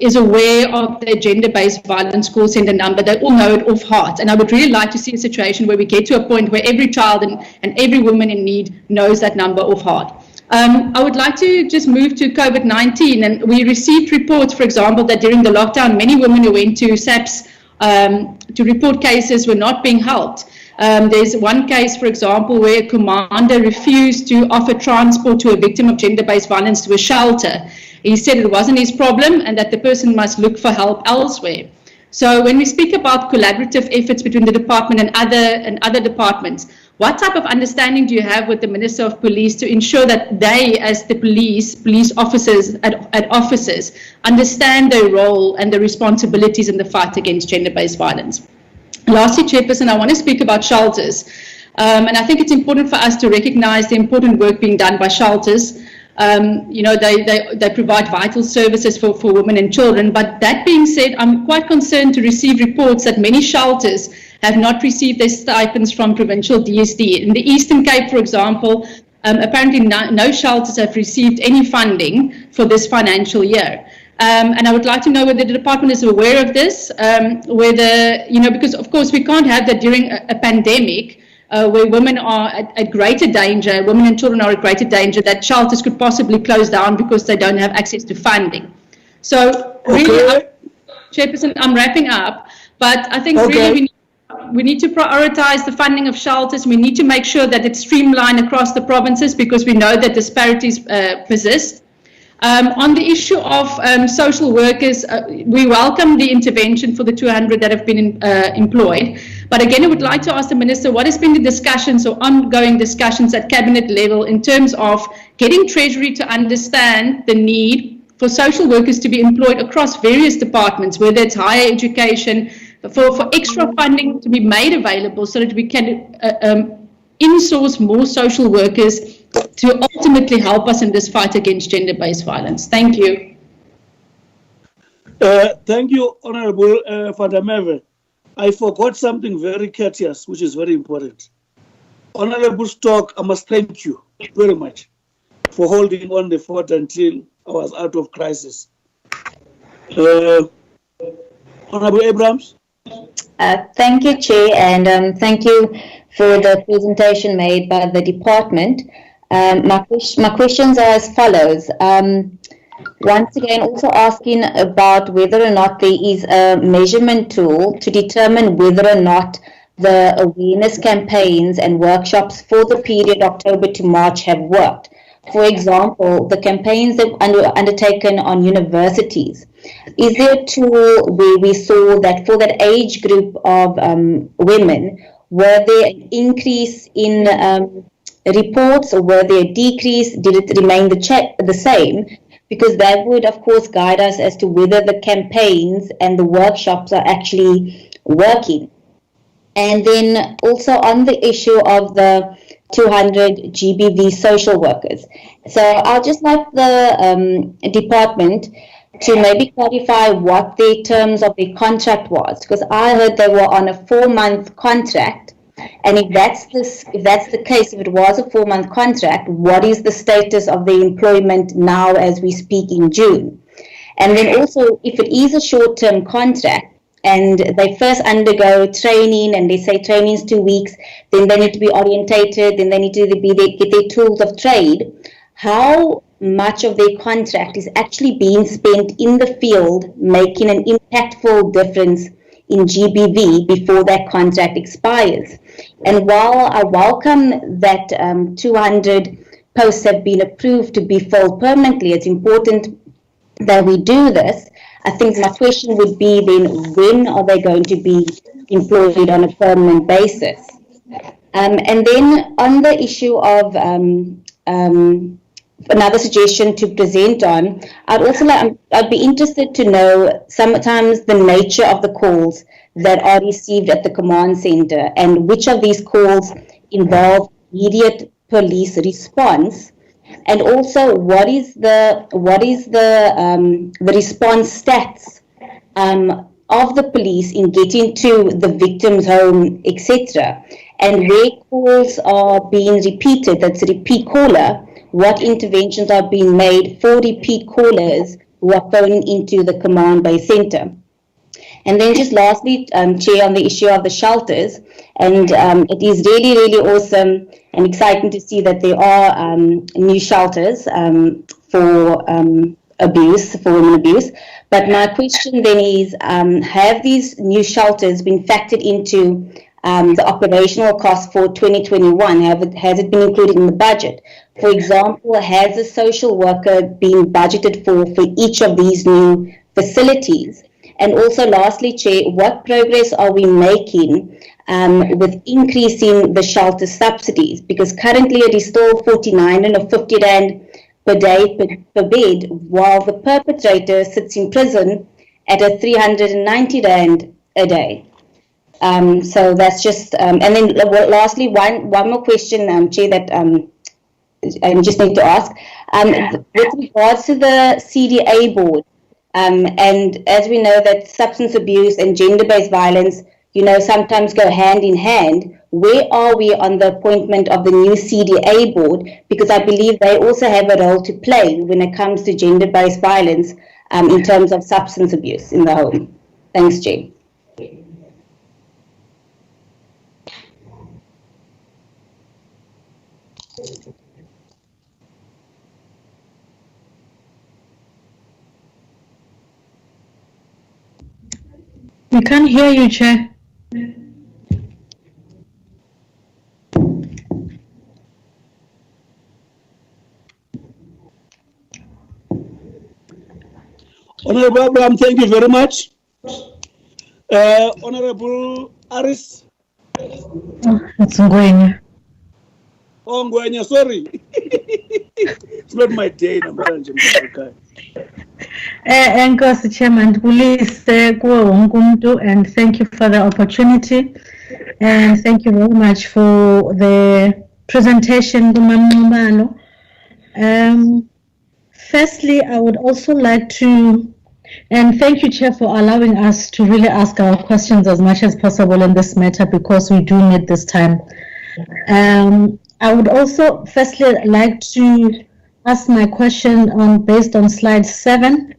is aware of the gender-based violence call center number. They all know it off heart. And I would really like to see a situation where we get to a point where every child and every woman in need knows that number off heart. I would like to just move to COVID-19, and we received reports, for example, that during the lockdown, many women who went to SAPS to report cases were not being helped. There's one case, for example, where a commander refused to offer transport to a victim of gender-based violence to a shelter. He said it wasn't his problem and that the person must look for help elsewhere. So when we speak about collaborative efforts between the department and other departments, what type of understanding do you have with the Minister of Police to ensure that they, as the police officers at offices, understand their role and their responsibilities in the fight against gender-based violence? Lastly, Chairperson, I want to speak about shelters. And I think it's important for us to recognize the important work being done by shelters. You know, they provide vital services for women and children. But that being said, I'm quite concerned to receive reports that many shelters have not received their stipends from provincial DSD. In the Eastern Cape, for example, apparently no shelters have received any funding for this financial year. And I would like to know whether the department is aware of this, because of course we can't have that during a pandemic where women are at greater danger, women and children are at greater danger, that shelters could possibly close down because they don't have access to funding. So really, Chairperson, I'm wrapping up, but I think really we need to prioritize the funding of shelters. We need to make sure that it's streamlined across the provinces because we know that disparities persist. On the issue of social workers, we welcome the intervention for the 200 that have been employed. But again, I would like to ask the Minister, what has been the discussions or ongoing discussions at Cabinet level in terms of getting Treasury to understand the need for social workers to be employed across various departments, whether it's higher education, for extra funding to be made available so that we can in-source more social workers to ultimately help us in this fight against gender-based violence. Thank you. Thank you, Honorable Fadameve. I forgot something very courteous, which is very important. Honorable Stock, I must thank you very much for holding on the fort until I was out of crisis. Honorable Abrams. Thank you, Chair, and thank you for the presentation made by the department. My questions are as follows. Once again, also asking about whether or not there is a measurement tool to determine whether or not the awareness campaigns and workshops for the period October to March have worked. For example, the campaigns that were undertaken on universities. Is there a tool where we saw that for that age group of women, were there an increase in reports or were there a decrease? Did it remain the same? Because that would, of course, guide us as to whether the campaigns and the workshops are actually working. And then also on the issue of the 200 GBV social workers. So I'll just like the department to maybe clarify what the terms of the contract was, because I heard they were on a 4-month contract. And if that's the case, if it was a 4-month contract, what is the status of the employment now as we speak in June? And then also, if it is a short-term contract and they first undergo training and they say training is 2 weeks, then they need to be orientated, then they need to get their tools of trade, how much of their contract is actually being spent in the field, making an impactful difference in GBV before that contract expires? And while I welcome that 200 posts have been approved to be filled permanently, it's important that we do this. I think my question would be then, when are they going to be employed on a permanent basis? And then on the issue of another suggestion to present on, I'd be interested to know sometimes the nature of the calls that are received at the command center and which of these calls involve immediate police response, and also what is the response stats of the police in getting to the victim's home, etc. And where calls are being repeated, that's a repeat caller, what interventions are being made for repeat callers who are phoning into the command-based center. And then just lastly, Chair, on the issue of the shelters, and it is really, really awesome and exciting to see that there are new shelters for women abuse. But my question then is, have these new shelters been factored into the operational cost for 2021? Has it been included in the budget? For example, has a social worker been budgeted for each of these new facilities? And also lastly, Chair, what progress are we making with increasing the shelter subsidies? Because currently it is still 49 and 50 Rand per day per bed, while the perpetrator sits in prison at a 390 Rand a day. So that's just, and then lastly, one more question, Chair, that I just need to ask. With regards to the CDA board, and as we know that substance abuse and gender-based violence, sometimes go hand in hand. Where are we on the appointment of the new CDA board? Because I believe they also have a role to play when it comes to gender-based violence in terms of substance abuse in the home. Thanks, Jay. We can't hear you, Chair. Honorable Abraham, thank you very much. Honorable Aris. It's Ngwenya. Oh, Ngwenya, sorry. It's not my day. Ngos, Chairman, and thank you for the opportunity. And thank you very much for the presentation. Firstly, I would also like to, and thank you, Chair, for allowing us to really ask our questions as much as possible in this matter, because we do need this time. I would also firstly like to ask my question based on slide 7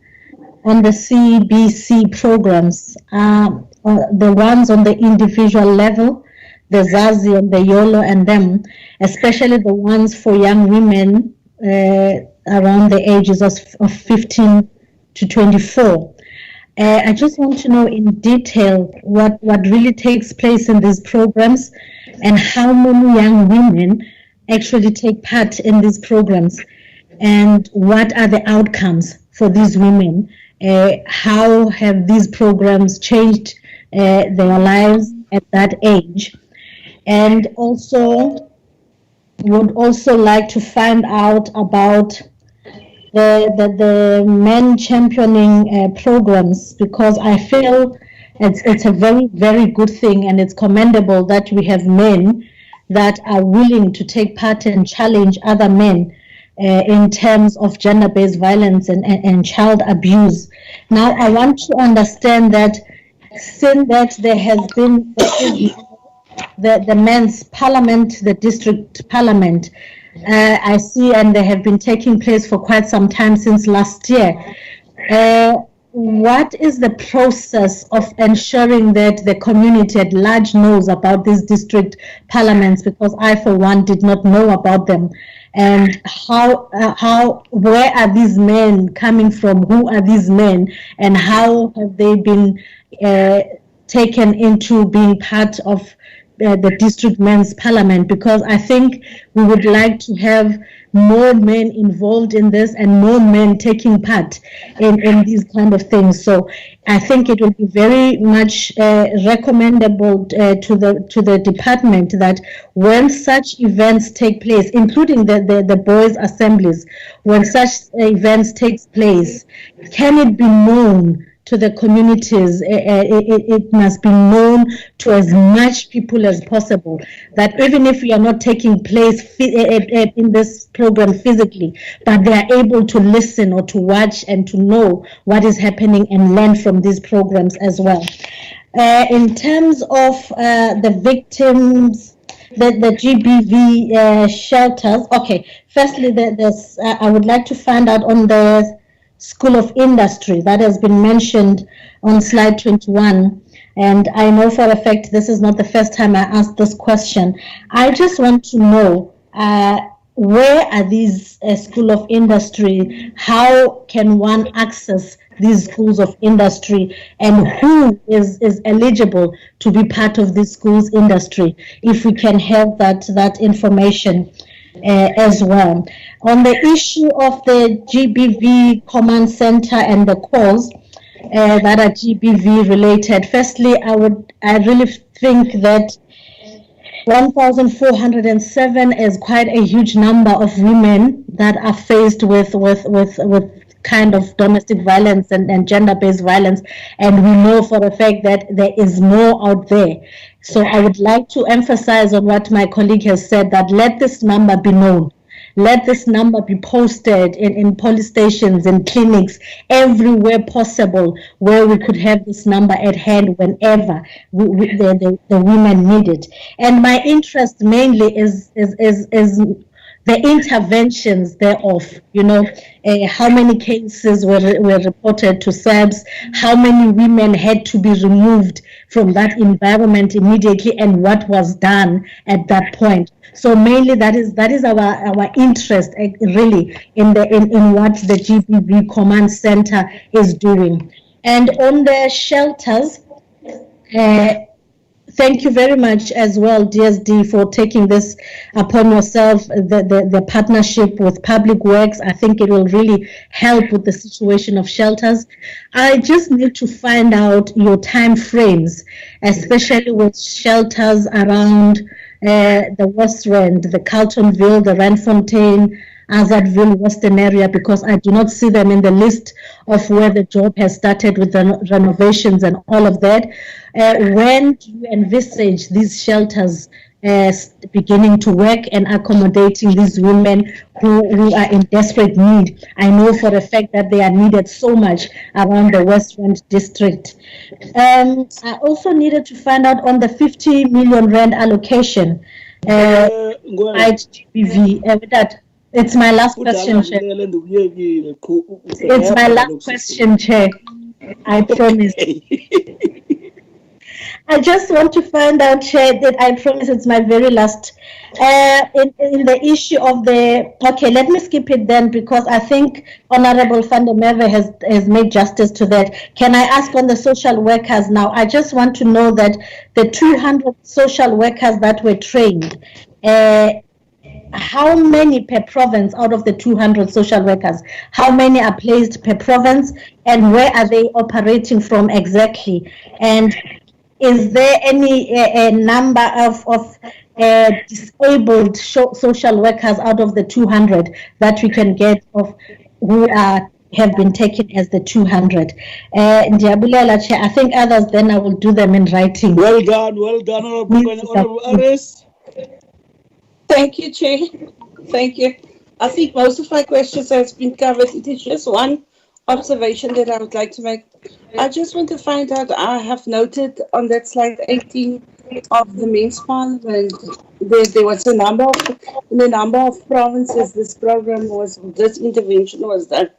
on the CBC programs, the ones on the individual level, the Zazi and the YOLO and them, especially the ones for young women around the ages of 15 to 24. I just want to know in detail what really takes place in these programs and how many young women actually take part in these programs, and what are the outcomes for these women. How have these programs changed their lives at that age? And also would also like to find out about the men championing programs, because I feel it's a very, very good thing, and it's commendable that we have men that are willing to take part and challenge other men in terms of gender-based violence and child abuse. Now, I want to understand that since that there has been the men's parliament, the district parliament, I see, and they have been taking place for quite some time since last year. What is the process of ensuring that the community at large knows about these district parliaments? Because I, for one, did not know about them. And where are these men coming from? Who are these men? And how have they been taken into being part of the district men's parliament? Because I think we would like to have more men involved in this and more men taking part in these kind of things. So I think it will be very much recommendable to the department that when such events take place, including the boys' assemblies, when such events take place, can it be known to the communities? It must be known to as much people as possible, that even if we are not taking place in this program physically, but they are able to listen or to watch and to know what is happening and learn from these programs as well. In terms of the victims, the GBV shelters, okay, firstly, I would like to find out on the School of Industry that has been mentioned on slide 21, and I know for a fact this is not the first time I asked this question. I just want to know where are these School of Industry? How can one access these schools of industry, and who is eligible to be part of these schools industry? If we can have that information as well. On the issue of the GBV command center and the calls that are GBV related, firstly, I really think that 1,407 is quite a huge number of women that are faced with kind of domestic violence and gender-based violence, and we know for a fact that there is more out there. So I would like to emphasize on what my colleague has said, that let this number be known. let this number be posted in police stations and clinics everywhere possible, where we could have this number at hand whenever the women need it. And my interest mainly is the interventions thereof, how many cases were reported to SABS, how many women had to be removed from that environment immediately, and what was done at that point. So mainly that is our interest, really, in what the GBV Command Center is doing. And on the shelters, thank you very much as well, DSD, for taking this upon yourself, the partnership with Public Works. I think it will really help with the situation of shelters. I just need to find out your time frames, especially with shelters around the West Rand, the Carltonville, the Randfontein, Azadville, Western area, because I do not see them in the list of where the job has started with the renovations and all of that. When do you envisage these shelters beginning to work and accommodating these women who are in desperate need? I know for a fact that they are needed so much around the West Rand district. I also needed to find out on the 50 million rand allocation by GBV. It's my last question, Chair. It's my last question, Chair. I promise. I just want to find out, Chair, that I promise it's my very last. In the issue of okay, let me skip it then, because I think Honorable Van der Merwe has made justice to that. Can I ask on the social workers now? I just want to know that the 200 social workers that were trained, how many per province out of the 200 social workers? How many are placed per province, and where are they operating from exactly? And is there any number of disabled social workers out of the 200 that we can get of who have been taken as the 200? I think others, then I will do them in writing. Well done, Honorable Aris. Thank you, Chair. Thank you. I think most of my questions have been covered. It is just one observation that I would like to make. I just want to find out, I have noted on that slide 18 of the Men's Parliament, there was in a number of provinces this intervention was done.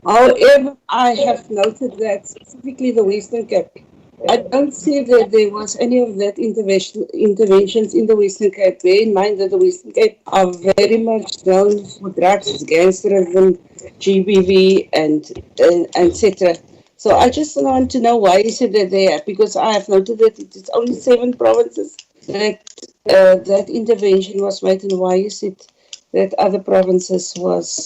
However, I have noted that specifically the Western Cape, I don't see that there was any of that interventions in the Western Cape. Bear in mind that the Western Cape are very much known for drugs, gangsterism, GBV, and etc. So I just want to know, why is it that they are, because I have noted that it is only 7 provinces that that intervention was made, and why is it that other provinces was,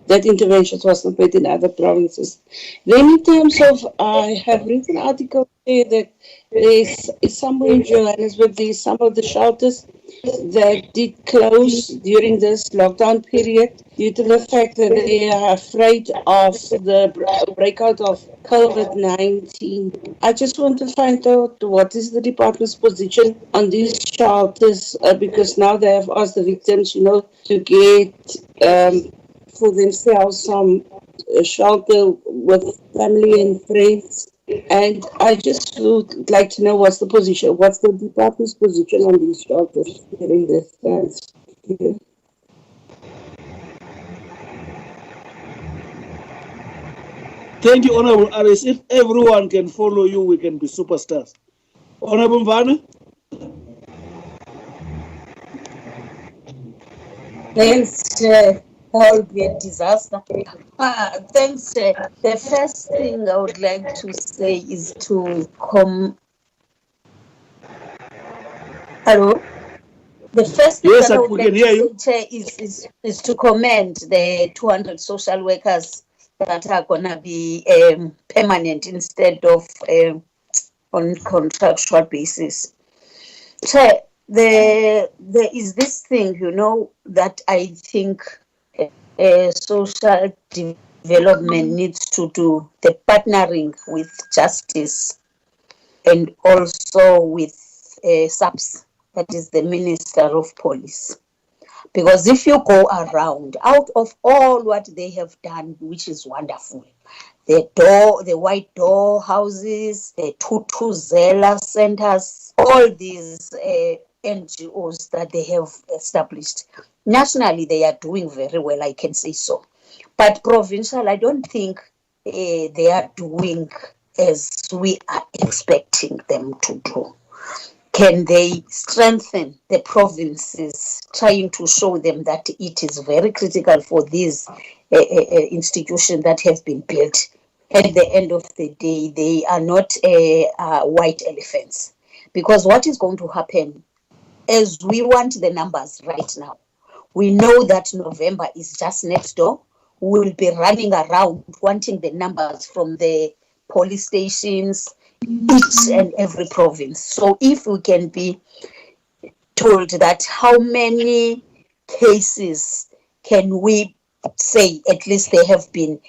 that intervention was not made in other provinces. Then in terms of, I have written an article here that there's somewhere in Johannesburg, there's some of the shelters that did close during this lockdown period due to the fact that they are afraid of the breakout of COVID-19. I just want to find out what is the department's position on these shelters, because now they have asked the victims, to get for themselves some shelter with family and friends. And I just would like to know what's the department's position on these shelters during this time. Thank you, Honorable Aris. If everyone can follow you, we can be superstars. Honorable Vana? Thanks, all be a disaster. Thanks. The first thing I would like to say is to Hello? The first thing yes, that I would like to say is to commend the 200 social workers that are going to be permanent instead of on contractual basis. So there is this thing, that I think social development needs to do, the partnering with justice and also with SAPS, that is the Minister of Police. Because if you go around, out of all what they have done, which is wonderful, the white door houses, the Tutuzela centers, all these NGOs that they have established. Nationally, they are doing very well, I can say so. But provincial, I don't think they are doing as we are expecting them to do. Can they strengthen the provinces, trying to show them that it is very critical for these institutions that have been built? At the end of the day, they are not white elephants. Because what is going to happen, as we want the numbers right now, we know that November is just next door. We will be running around wanting the numbers from the police stations, each and every province. So if we can be told that how many cases can we say at least they have been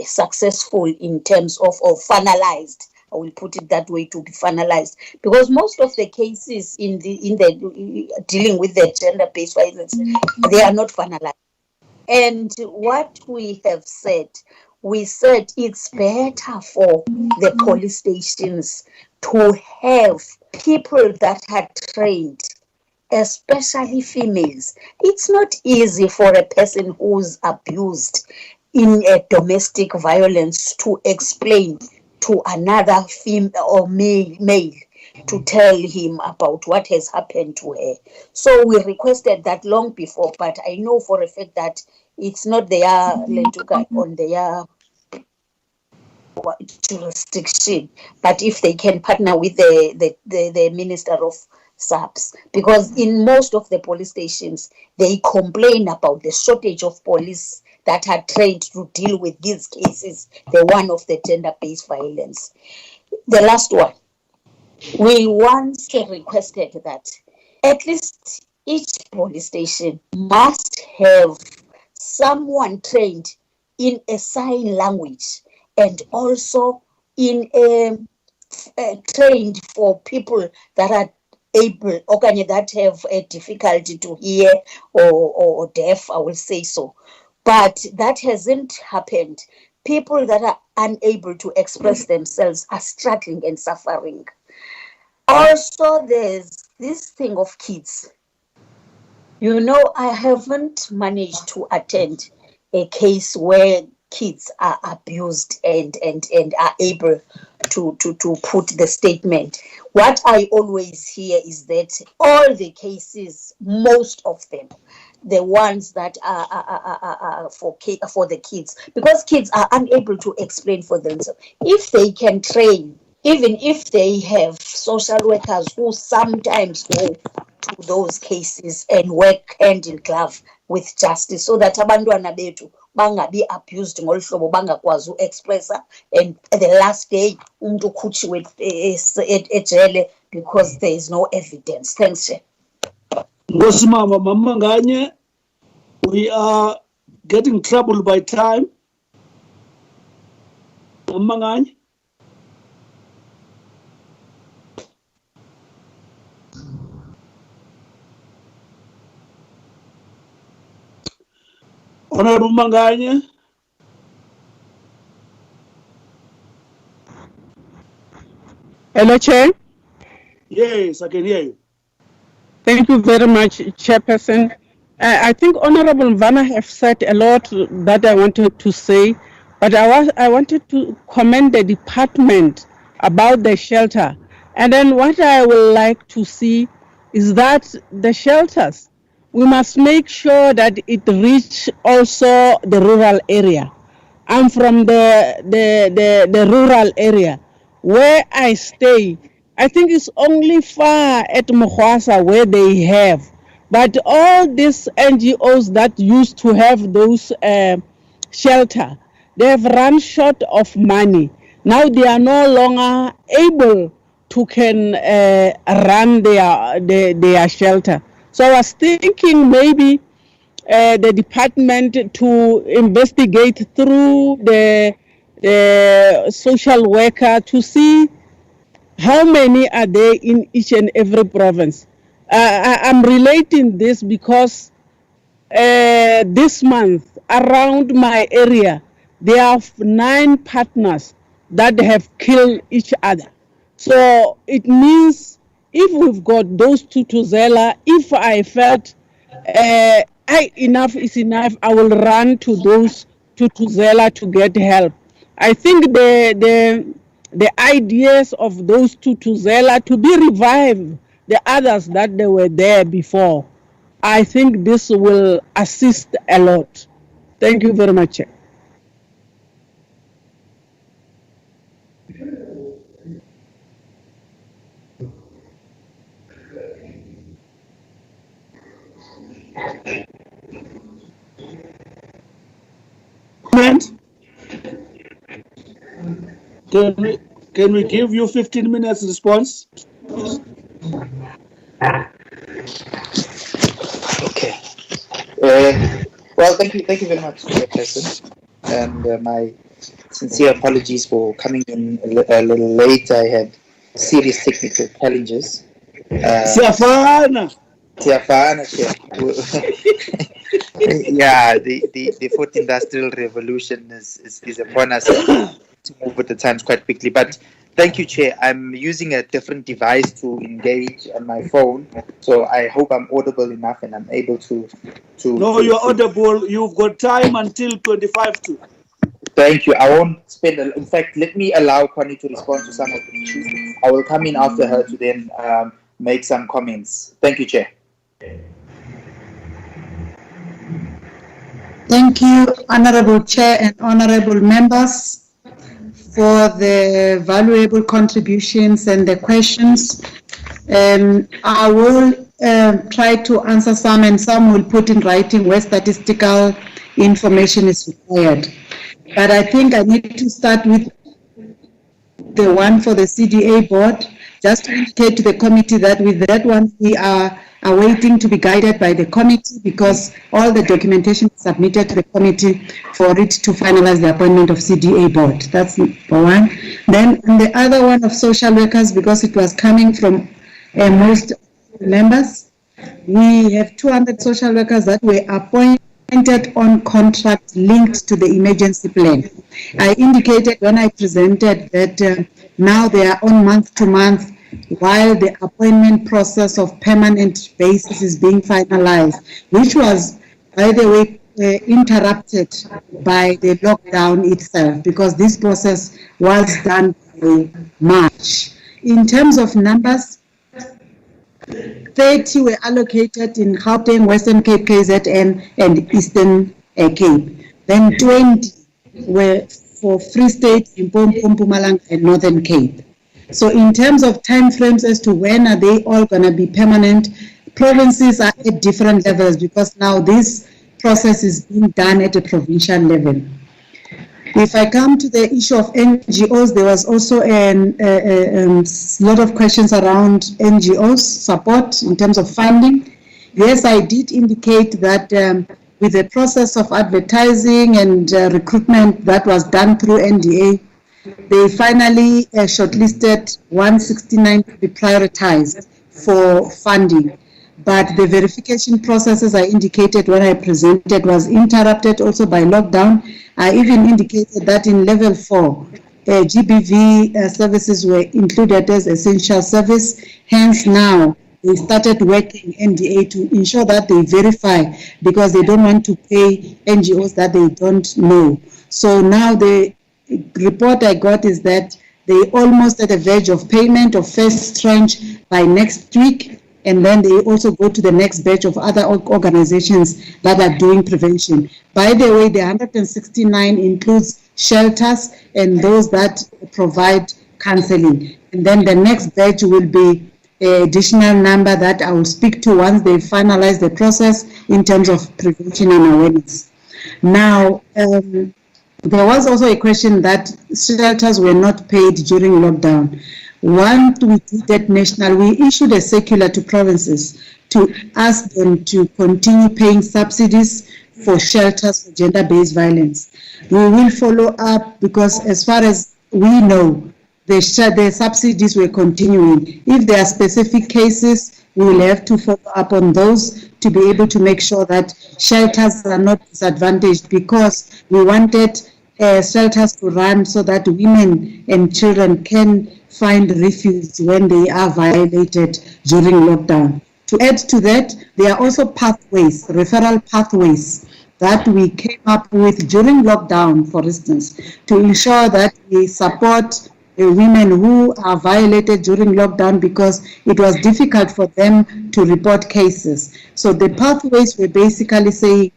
successful in terms of or finalized, I will put it that way, to be finalized, because most of the cases in the dealing with the gender-based violence, they are not finalized. And what we have said, we said it's better for the police stations to have people that are trained, especially females. It's not easy for a person who's abused in a domestic violence to explain to another female or male to tell him about what has happened to her. So we requested that long before, but I know for a fact that it's not their on their jurisdiction. But if they can partner with the Minister of SAPS, because in most of the police stations, they complain about the shortage of police that are trained to deal with these cases, the one of the gender-based violence. The last one, we once requested that at least each police station must have someone trained in a sign language and also in trained for people that are able, or that have a difficulty to hear or deaf, I will say so. But that hasn't happened. People that are unable to express themselves are struggling and suffering. Also, there's this thing of kids. You know, I haven't managed to attend a case where kids are abused and are able to put the statement. What I always hear is that all the cases, most of them, the ones that are for the kids, because kids are unable to explain for themselves. If they can train, even if they have social workers who sometimes go to those cases and work hand in glove with justice, so that abantwana bethu bangabi abused ngolu hlobo bangakwazi uexpressa, and the last day umuntu ukhutshiwe ejele because there is no evidence. Thanks, Chair. Mama Nganye, we are getting troubled by time. Mama Nganye. Honorable Manganye. Hello, Chair. Yes, I can hear you. Thank you very much, Chairperson. I think Honorable Mvana have said a lot that I wanted to say, but I wanted to commend the department about the shelter. And then what I would like to see is that the shelters, we must make sure that it reach also the rural area. I'm from the rural area. Where I stay, I think it's only far at Mokwasa where they have. But all these NGOs that used to have those shelter, they have run short of money. Now they are no longer able to can run their shelter. So I was thinking maybe the department to investigate through the social worker to see how many are there in each and every province. I'm relating this because this month around my area, there are 9 partners that have killed each other. So it means if we've got those 2 to Zella, if I felt enough is enough, I will run to those 2 to Zella to get help. I think the ideas of those 2 to Zella to be revived, the others that they were there before. I think this will assist a lot. Thank you very much. Can we give you 15 minutes response? Okay. Well, thank you very much, Chairperson, and my sincere apologies for coming in a little late. I had serious technical challenges. Siafana, yeah, the fourth industrial revolution is upon us to move with the times quite quickly. But thank you, Chair. I'm using a different device to engage on my phone, so I hope I'm audible enough and I'm able to. No, you're audible. You've got time until 25 to. Thank you. I won't spend. In fact, let me allow Connie to respond to some of the issues. I will come in after her to then make some comments. Thank you, Chair. Thank you, Honorable Chair and Honorable Members, for the valuable contributions and the questions. I will try to answer some, and some will put in writing where statistical information is required. But I think I need to start with the one for the CDA board, just to indicate to the committee that with that one we are awaiting to be guided by the committee, because all the documentation is submitted to the committee for it to finalize the appointment of CDA board. That's number one. Then the other one of social workers, because it was coming from most members, we have 200 social workers that were appointed on contract linked to the emergency plan. I indicated when I presented that now they are on month to month, while the appointment process of permanent basis is being finalized, which was, by the way, interrupted by the lockdown itself, because this process was done by March. In terms of numbers, 30 were allocated in Gauteng, Western Cape, KZN, and Eastern Cape. Then 20 were for Free State, Limpopo, Mpumalanga, and Northern Cape. So in terms of time frames as to when are they all going to be permanent, provinces are at different levels, because now this process is being done at a provincial level. If I come to the issue of NGOs, there was also a lot of questions around NGOs support in terms of funding. Yes, I did indicate that with the process of advertising and recruitment that was done through NDA, they finally shortlisted 169 to be prioritized for funding. But the verification processes I indicated when I presented was interrupted also by lockdown. I even indicated that in level 4, GBV services were included as essential service. Hence now they started working NDA to ensure that they verify, because they don't want to pay NGOs that they don't know. So now the report I got is that they almost at the verge of payment of first tranche by next week, and then they also go to the next batch of other organizations that are doing prevention. By the way, the 169 includes shelters and those that provide counseling. And then the next batch will be an additional number that I will speak to once they finalize the process in terms of prevention and awareness. Now, there was also a question that shelters were not paid during lockdown. Once we did that national, we issued a circular to provinces to ask them to continue paying subsidies for shelters for gender-based violence. We will follow up, because as far as we know, the subsidies were continuing. If there are specific cases we will have to follow up on those to be able to make sure that shelters are not disadvantaged, because we wanted shelters to run so that women and children can find refuge when they are violated during lockdown. To add to that, there are also pathways, referral pathways, that we came up with during lockdown, for instance, to ensure that we support women who are violated during lockdown, because it was difficult for them to report cases. So the pathways were basically saying,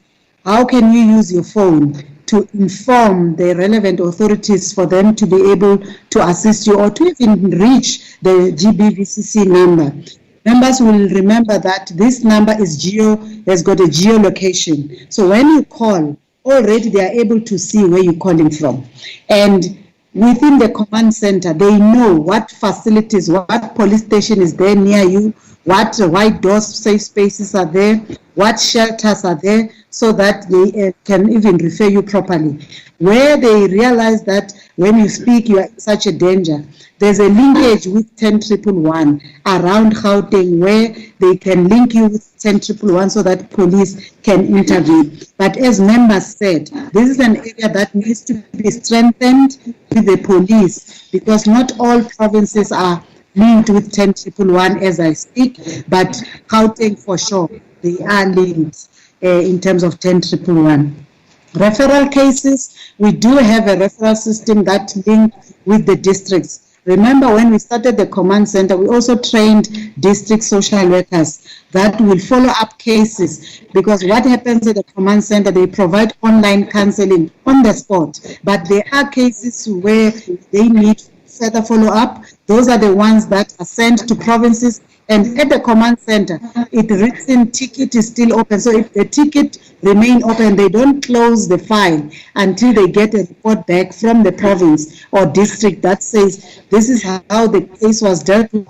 how can you use your phone to inform the relevant authorities for them to be able to assist you, or to even reach the GBVCC number. Members will remember that this number has got a geolocation. So when you call, already they are able to see where you're calling from. And within the command center, they know what facilities, what police station is there near you, what white doors, safe spaces are there, what shelters are there, so that they can even refer you properly. Where they realize that when you speak, you are in such a danger, there's a linkage with 10111 around Gauteng, where they can link you with 10111 so that police can intervene. But as members said, this is an area that needs to be strengthened with the police, because not all provinces are linked with 10111 as I speak, but Gauteng for sure, they are linked in terms of 10111. Referral cases, we do have a referral system that links with the districts. Remember, when we started the command center, we also trained district social workers that will follow up cases, because what happens at the command center, they provide online counseling on the spot, but there are cases where they need further follow up. Those are the ones that are sent to provinces, and at the command center, it written ticket is still open. So if the ticket remain open, they don't close the file until they get a report back from the province or district that says this is how the case was dealt with,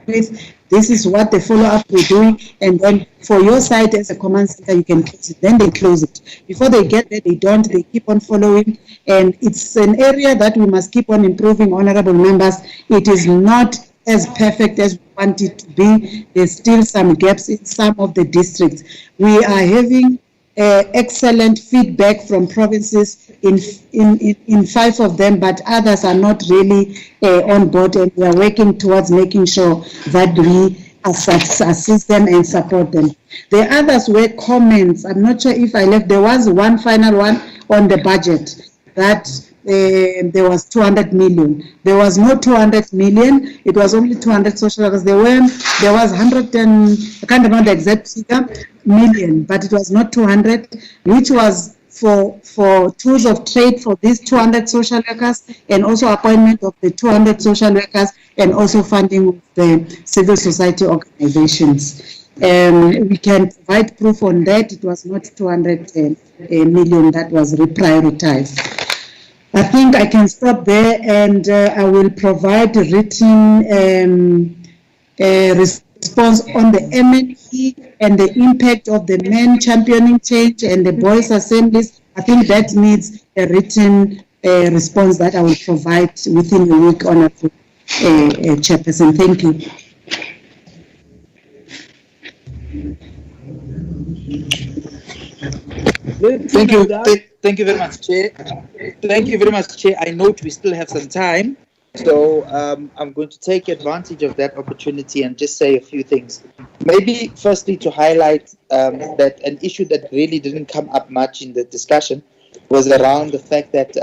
this is what the follow-up we're doing, and then for your side as a command center, you can close it. Then they close it. Before they get there, they don't. They keep on following, and it's an area that we must keep on improving, honorable members. It is not as perfect as we want it to be. There's still some gaps in some of the districts. We are having excellent feedback from provinces in 5 of them, but others are not really on board, and we are working towards making sure that we assist them and support them. The others were comments. I'm not sure if I left. There was one final one on the budget that there was 200 million. There was no 200 million. It was only 200 social workers. There was 100 and I can't remember the exact figure, million, but it was not 200, which was for tools of trade for these 200 social workers, and also appointment of the 200 social workers, and also funding of the civil society organizations. We can provide proof on that. It was not 200 million that was reprioritized. I think I can stop there, and I will provide a written response on the MNE and the impact of the men championing change and the boys' assemblies. I think that needs a written response that I will provide within a week, Honorable Chairperson. Thank you. Thank you very much, Chair. Thank you very much, Chair. I note we still have some time, so I'm going to take advantage of that opportunity and just say a few things. Maybe firstly to highlight that an issue that really didn't come up much in the discussion was around the fact that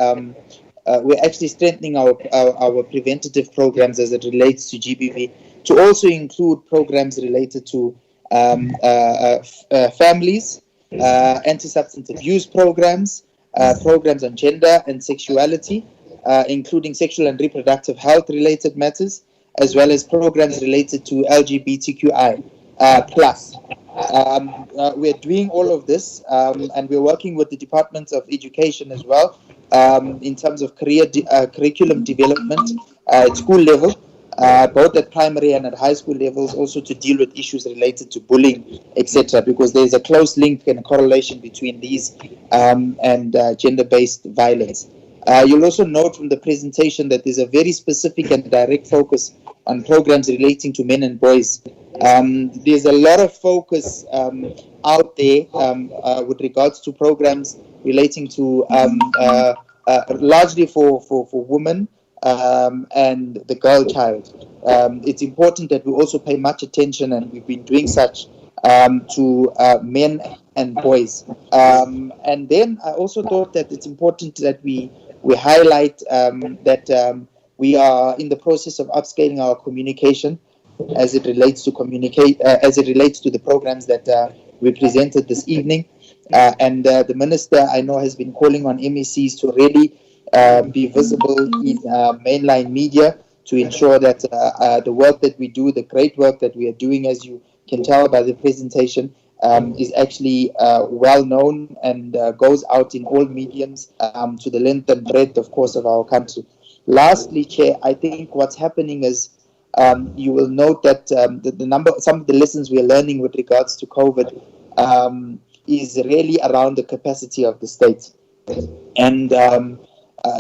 we're actually strengthening our preventative programs as it relates to GBV to also include programs related to families, anti-substance abuse programs, programs on gender and sexuality, including sexual and reproductive health related matters, as well as programs related to LGBTQI+. We're doing all of this, and we're working with the Department of Education as well in terms of curriculum development at school level, both at primary and at high school levels, also to deal with issues related to bullying, etc., because there's a close link and a correlation between these and gender-based violence. You'll also note from the presentation that there's a very specific and direct focus on programs relating to men and boys. There's a lot of focus out there with regards to programs relating to largely for women and the girl child. It's important that we also pay much attention, and we've been doing such to men and boys. And then I also thought that it's important that we highlight that we are in the process of upscaling our communication as it relates to the programs that we presented this evening. And the minister, I know, has been calling on MECs to really be visible in mainline media to ensure that the work that we do, the great work that we are doing, as you can tell by the presentation, is actually well known and goes out in all mediums to the length and breadth, of course, of our country. Lastly, Chair, I think what's happening is you will note that some of the lessons we are learning with regards to COVID is really around the capacity of the state. And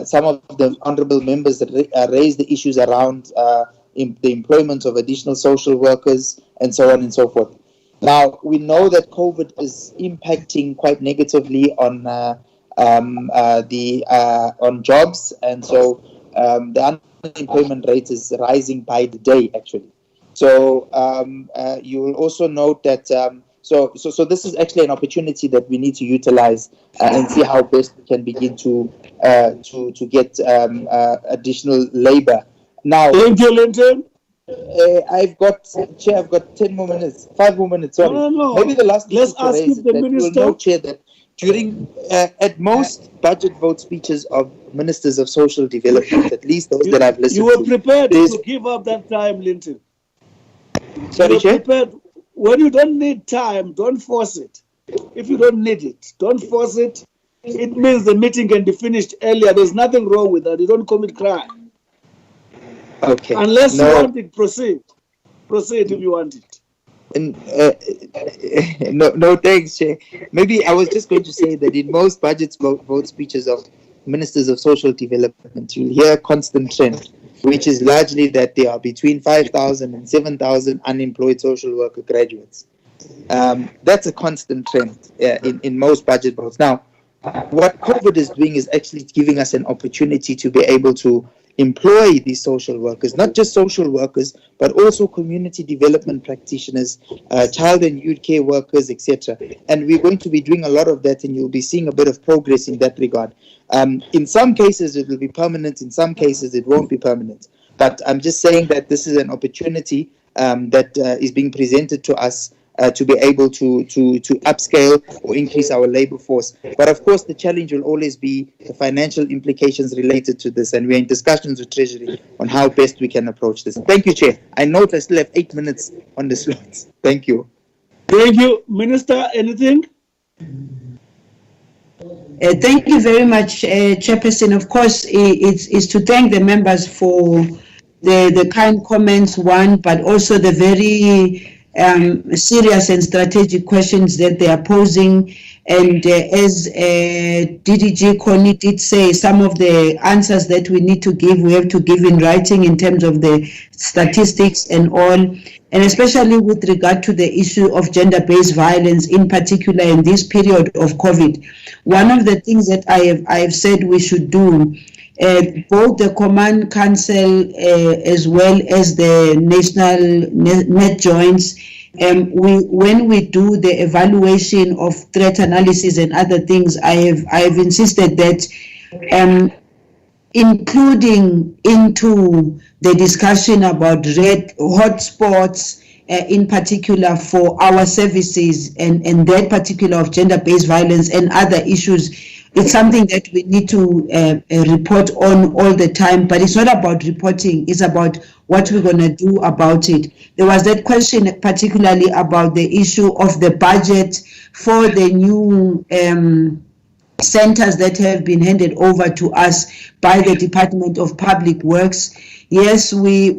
some of the honourable members raised the issues around the employment of additional social workers and so on and so forth. Now, we know that COVID is impacting quite negatively on jobs, and so the unemployment rate is rising by the day, actually. So you will also note that so this is actually an opportunity that we need to utilize and see how best we can begin to get additional labor. Now, thank you, Linton. I've got 10 more minutes, 5 more minutes. Sorry. No. Maybe the last. Let's ask if the minister. We'll note, Chair, that during at most budget vote speeches of ministers of social development, at least those that I've listened to. You were prepared to give up that time, Linton. Sorry, Chair? Prepared. When you don't need time, don't force it. If you don't need it, don't force it. It means the meeting can be finished earlier. There's nothing wrong with that. You don't commit crime. Okay. Unless you want it, proceed. Proceed if you want it. And, no, thanks, Chair. Maybe I was just going to say that in most budget vote speeches of ministers of social development, you'll hear a constant trend, which is largely that there are between 5,000 and 7,000 unemployed social worker graduates. That's a constant trend in most budget votes. Now, what COVID is doing is actually giving us an opportunity to be able to employ these social workers, not just social workers, but also community development practitioners, child and youth care workers, etc. And we're going to be doing a lot of that, and you'll be seeing a bit of progress in that regard. In some cases, it will be permanent. In some cases, it won't be permanent. But I'm just saying that this is an opportunity that is being presented to us to be able to upscale or increase our labor force. But of course, the challenge will always be the financial implications related to this, and we're in discussions with Treasury on how best we can approach this. Thank you, Chair. I note I still have 8 minutes on the slots. Thank you. Thank you. Minister, anything? Thank you very much, Chairperson. Of course, it's to thank the members for the kind comments, but also the very serious and strategic questions that they are posing. And as DDG Connie did say, some of the answers that we need to give, we have to give in writing in terms of the statistics and all, and especially with regard to the issue of gender-based violence, in particular in this period of COVID. One of the things that I have said we should do, both the Command Council as well as the National Net Joints, when we do the evaluation of threat analysis and other things, I have insisted that including into the discussion about red hotspots, in particular for our services and that particular of gender-based violence and other issues, it's something that we need to report on all the time, but it's not about reporting, it's about what we're going to do about it. There was that question particularly about the issue of the budget for the new centers that have been handed over to us by the Department of Public Works. Yes, we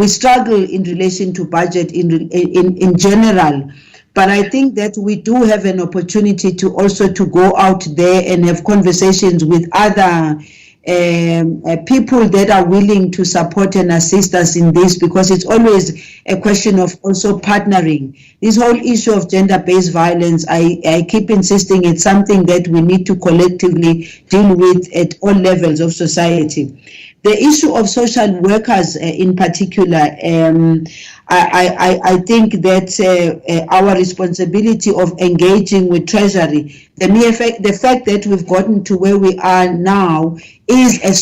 struggle in relation to budget in general, but I think that we do have an opportunity to also to go out there and have conversations with other people that are willing to support and assist us in this, because it's always a question of also partnering. This whole issue of gender-based violence, I keep insisting it's something that we need to collectively deal with at all levels of society. The issue of social workers in particular, I think that our responsibility of engaging with Treasury, the fact that we've gotten to where we are now is a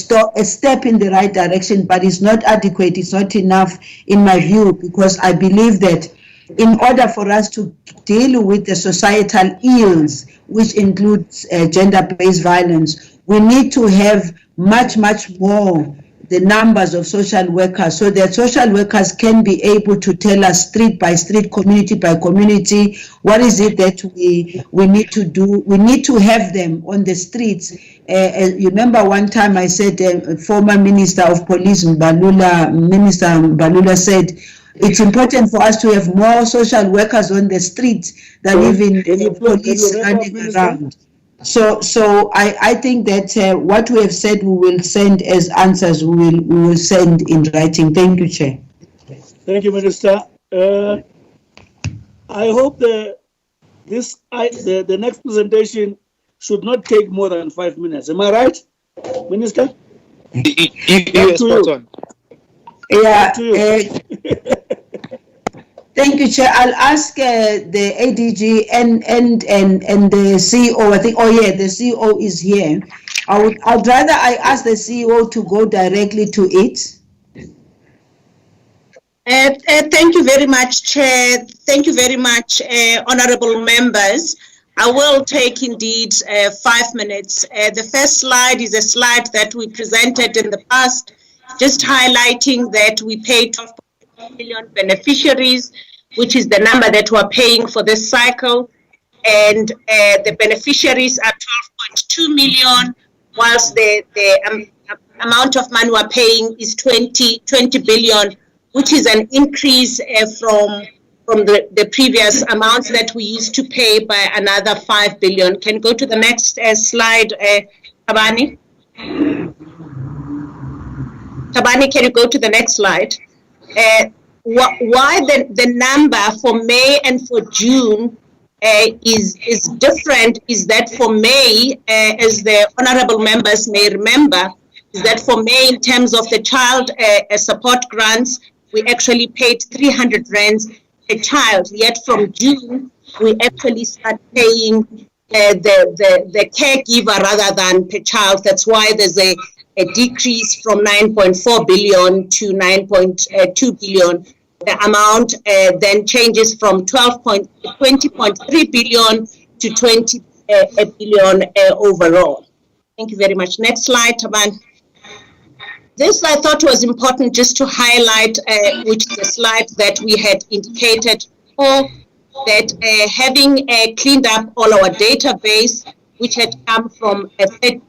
step in the right direction, but it's not adequate, it's not enough in my view, because I believe that in order for us to deal with the societal ills, which includes gender-based violence, we need to have much more the numbers of social workers, so that social workers can be able to tell us street by street, community by community, what is it that we need to do. We need to have them on the streets. You remember one time I said, former Minister of Police Minister Mbalula said, it's important for us to have more social workers on the streets than even police running around. So I think that what we have said we will send as answers, we will send in writing. Thank you, Chair. Thank you, Minister. I hope the next presentation should not take more than 5 minutes. Am I right, Minister? You're spot on. Yeah. Thank you, Chair. I'll ask the ADG and the CEO. I think. Oh yeah, the CEO is here. I'd rather I ask the CEO to go directly to it. Thank you very much, Chair. Thank you very much, honourable members. I will take indeed 5 minutes. The first slide is a slide that we presented in the past, just highlighting that we paid 12 million beneficiaries, which is the number that we're paying for this cycle, and the beneficiaries are 12.2 million, whilst the amount of money we're paying is 20 billion, which is an increase from the previous amounts that we used to pay by another 5 billion. Can you go to the next slide, Tabani? Tabani, can you go to the next slide? Why the number for May and for June is different is that for May, as the honourable members may remember, is that for May, in terms of the child support grants, we actually paid 300 rands a child. Yet from June, we actually start paying the caregiver rather than per child. That's why there's a decrease from 9.4 billion to 9.2 billion. The amount then changes from 20.3 billion to 20 billion overall. Thank you very much. Next slide, Taban. This I thought was important just to highlight, which is a slide that we had indicated before, that having cleaned up all our database, which had come from 13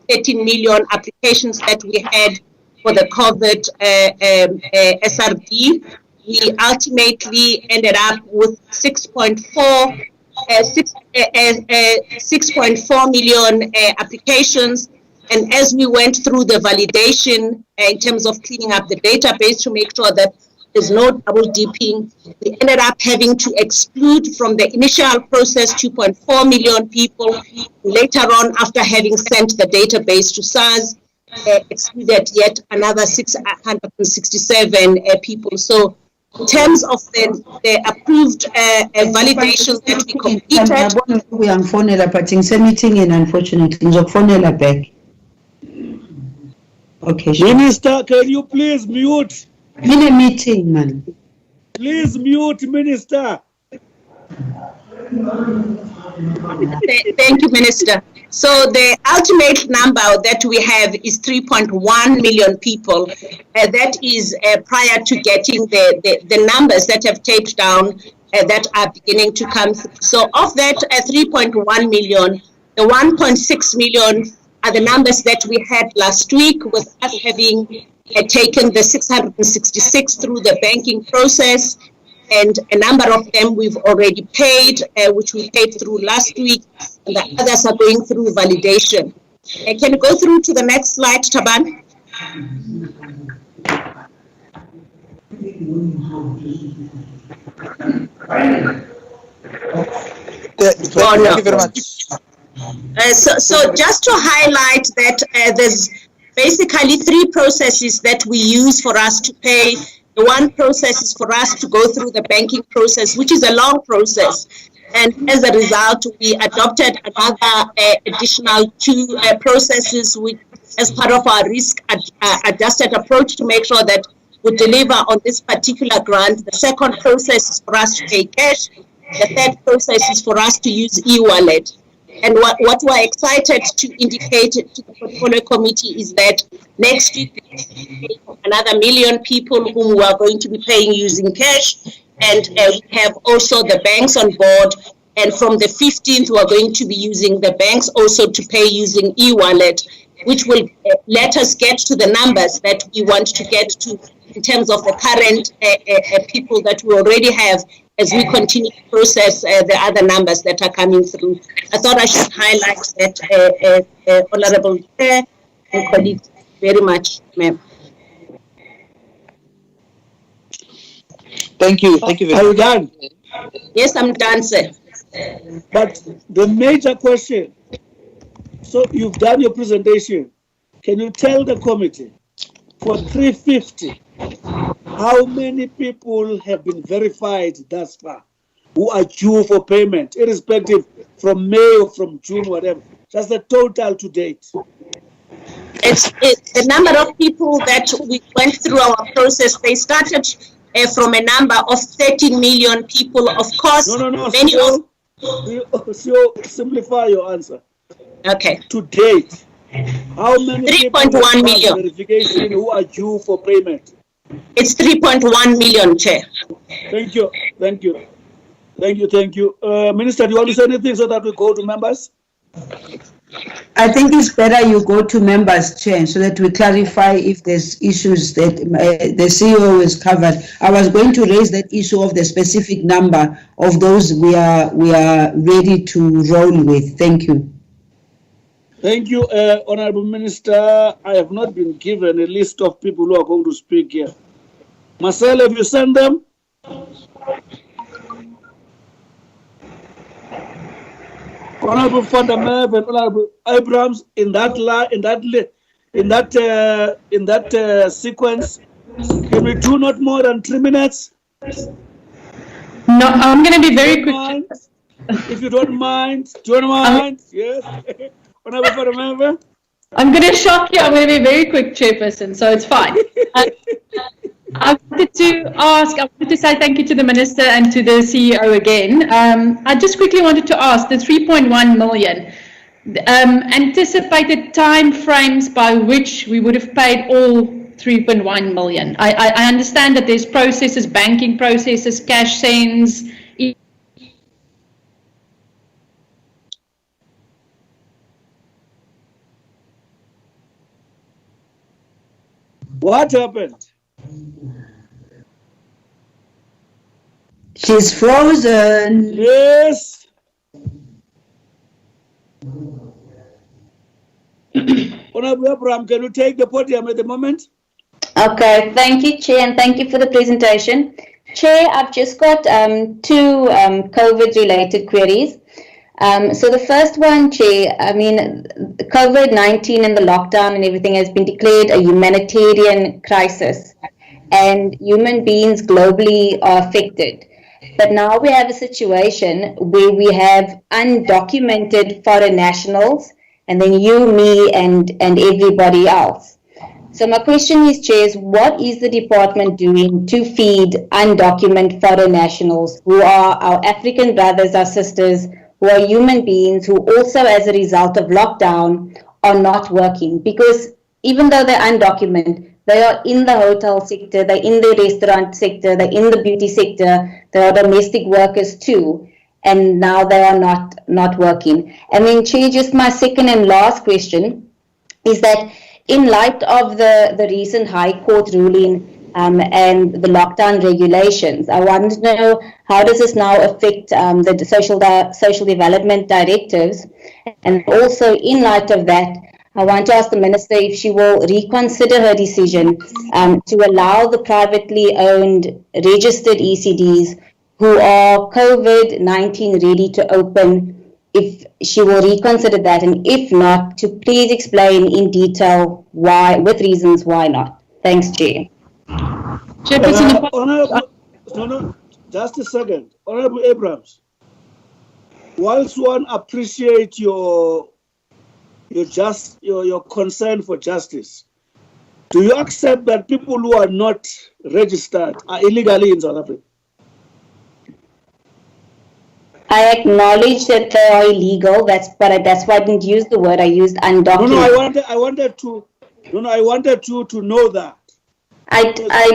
million applications that we had for the COVID SRD, we ultimately ended up with 6.4 million applications. And as we went through the validation in terms of cleaning up the database to make sure that there's no double dipping, we ended up having to exclude from the initial process 2.4 million people. Later on, after having sent the database to SARS, excluded yet another 667 people. So in terms of the approved validation that we completed. We are meeting, unfortunately, back. Okay. Minister, can you please mute? In a meeting, man. Please mute, Minister. Thank you, Minister. So the ultimate number that we have is 3.1 million people. That is prior to getting the numbers that have taped down that are beginning to come. So of that 3.1 million, the 1.6 million are the numbers that we had last week, with us having taken the 666 through the banking process, and a number of them we've already paid, which we paid through last week, and the others are going through validation. Can you go through to the next slide, Taban? Thank you very much. So just to highlight that there's basically three processes that we use for us to pay. The one process is for us to go through the banking process, which is a long process. And as a result, we adopted another additional two processes as part of our risk-adjusted approach to make sure that we deliver on this particular grant. The second process is for us to pay cash. The third process is for us to use e-wallet. And what we're excited to indicate to the portfolio committee is that next week, another 1 million people whom we are going to be paying using cash. And we have also the banks on board. And from the 15th, we are going to be using the banks also to pay using e-wallet, which will let us get to the numbers that we want to get to in terms of the current people that we already have as we continue to process the other numbers that are coming through. I thought I should highlight that, Honorable Chair and colleagues, very much, ma'am. Thank you. Thank you very much. Are you done? Yes, I'm done, sir. But the major question, so you've done your presentation. Can you tell the committee for 350, how many people have been verified thus far who are due for payment, irrespective from May or from June, whatever? Just the total to date. It's the number of people that we went through our process. They started from a number of 13 million people. Of course, many of... So simplify your answer. Okay. To date, how many 3.1 million verification who are due for payment? It's 3.1 million, Chair. Thank you. Thank you. Thank you. Thank you. Minister, do you want to say anything so that we go to members? I think it's better you go to members, Chair, so that we clarify if there's issues that the CEO has covered. I was going to raise that issue of the specific number of those we are ready to roll with. Thank you. Thank you, Honorable Minister. I have not been given a list of people who are going to speak here. Marcel, have you sent them? Honorable Fondamev and Honorable Abrams, in that sequence, can we do not more than 3 minutes? No, I'm going to be very quick. If you don't mind, yes. Honorable Fondamev. I'm going to shock you. I'm going to be very quick, Chairperson, so it's fine. I wanted to say thank you to the Minister and to the CEO again. I just quickly wanted to ask the 3.1 million, anticipated time frames by which we would have paid all 3.1 million. I understand that there's processes, banking processes, cash sends. What happened? She's frozen. Yes. Honorable Abraham, can you take the podium at the moment? Okay, thank you, Chair, and thank you for the presentation. Chair, I've just got two COVID-related queries. So the first one, Chair, I mean, COVID-19 and the lockdown and everything has been declared a humanitarian crisis, and human beings globally are affected. But now we have a situation where we have undocumented foreign nationals, and then you, me, and everybody else. So my question is, Chair, what is the department doing to feed undocumented foreign nationals who are our African brothers, our sisters, who are human beings who also, as a result of lockdown, are not working? Because even though they're undocumented, they are in the hotel sector, they're in the restaurant sector, they're in the beauty sector, they are domestic workers too, and now they are not working. And then, Chair, just my second and last question is that in light of the recent High Court ruling and the lockdown regulations, I want to know, how does this now affect the social development directives? And also, in light of that, I want to ask the Minister if she will reconsider her decision to allow the privately owned registered ECDs who are COVID-19 ready to open, if she will reconsider that, and if not, to please explain in detail why, with reasons why not. Thanks, Chair. Honorable, just a second. Honorable Abrams, whilst one appreciate your concern for justice, do you accept that people who are not registered are illegally in South Africa? I acknowledge that they are illegal. That's why I didn't use the word. I used undocumented. No, I wanted you to know that. I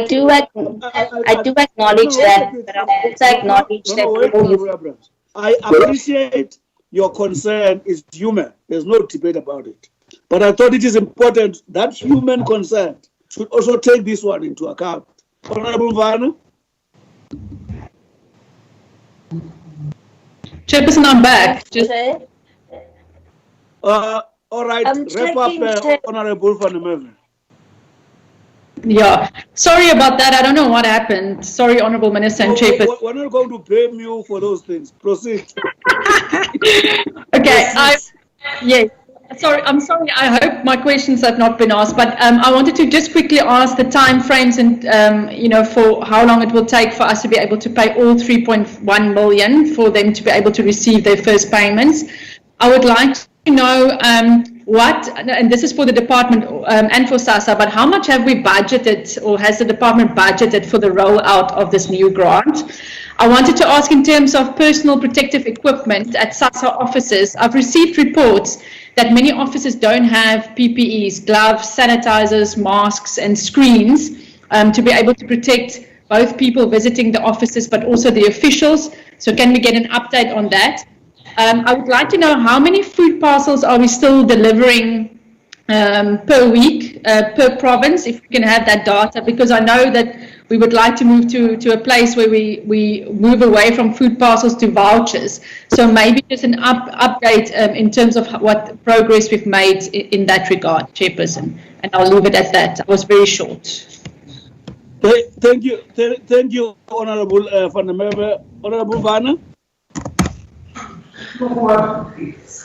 do acknowledge that, but I also acknowledge that. I appreciate your concern is human. There's no debate about it. But I thought it is important that human concern should also take this one into account. Honorable Mvana? Chairperson, I'm back. All right, wrap up, Honorable Van der Merwe. Yeah, sorry about that. I don't know what happened. Sorry, Honourable Minister and Chairperson. We're not going to blame you for those things. Proceed. Okay, yes. Sorry, I'm sorry. I hope my questions have not been asked, but I wanted to just quickly ask the time frames and for how long it will take for us to be able to pay all 3.1 million for them to be able to receive their first payments. I would like to know what, and this is for the department and for SASSA, but how much have we budgeted, or has the department budgeted for the rollout of this new grant? I wanted to ask in terms of personal protective equipment at SASSA offices. I've received reports that many offices don't have PPEs, gloves, sanitizers, masks, and screens to be able to protect both people visiting the offices, but also the officials. So can we get an update on that? I would like to know how many food parcels are we still delivering per week, per province, if we can have that data, because I know that we would like to move to a place where we move away from food parcels to vouchers. So maybe just an update in terms of what progress we've made in that regard, Chairperson. And I'll leave it at that. I was very short. Thank you, Honourable Van der Merwe. Honourable Vanna?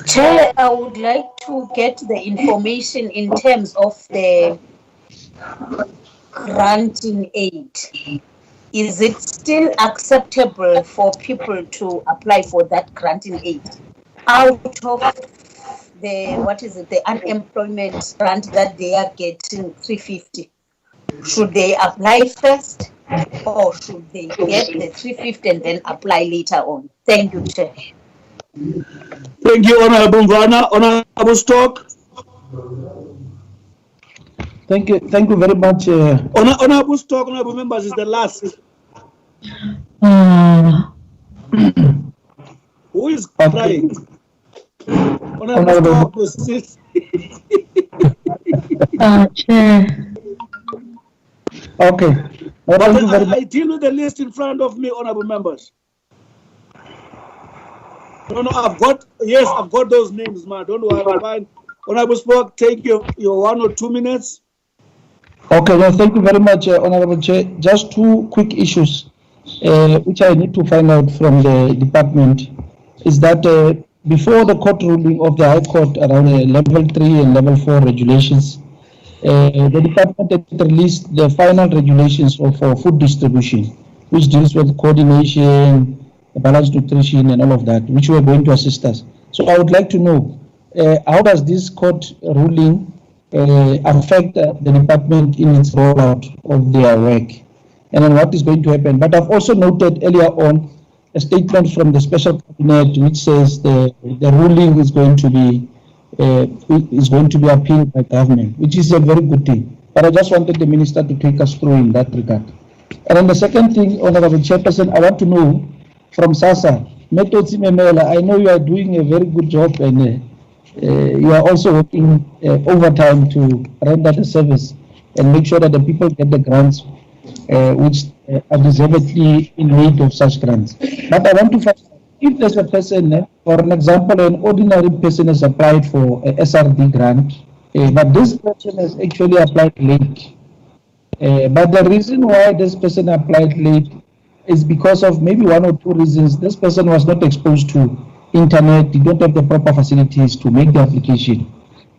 Chair, I would like to get the information in terms of the granting aid. Is it still acceptable for people to apply for that granting aid out of the unemployment grant that they are getting 350? Should they apply first, or should they get the 350 and then apply later on? Thank you, Chair. Thank you, Honourable Mvana. Honourable Stock. Thank you very much. Honourable Stock, Honourable Members, is the last. Who is crying? Honourable Stock, Chair. Okay. I deal with the list in front of me, Honourable Members. No, I've got those names, man. Don't worry, fine. Honourable Spock, take your 1 or 2 minutes. Okay, well, thank you very much, Honourable Chair. Just two quick issues which I need to find out from the department is that before the court ruling of the High Court around level 3 and level 4 regulations, the department had released the final regulations for food distribution, which deals with coordination, balanced nutrition and all of that, which were going to assist us. So I would like to know, how does this court ruling affect the department in its rollout of their work? And then what is going to happen? But I've also noted earlier on a statement from the special cabinet which says the ruling is going to be appealed by government, which is a very good thing. But I just wanted the minister to take us through in that regard. And then the second thing, Honourable Chairperson, I want to know from SASSA, Metotsi Memela, I know you are doing a very good job and you are also working overtime to render the service and make sure that the people get the grants which are deservedly in need of such grants. But I want to find out if there's a person, for an example, an ordinary person has applied for a SRD grant But this person has actually applied late. But the reason why this person applied late is because of maybe one or two reasons. This person was not exposed to internet, did not have the proper facilities to make the application.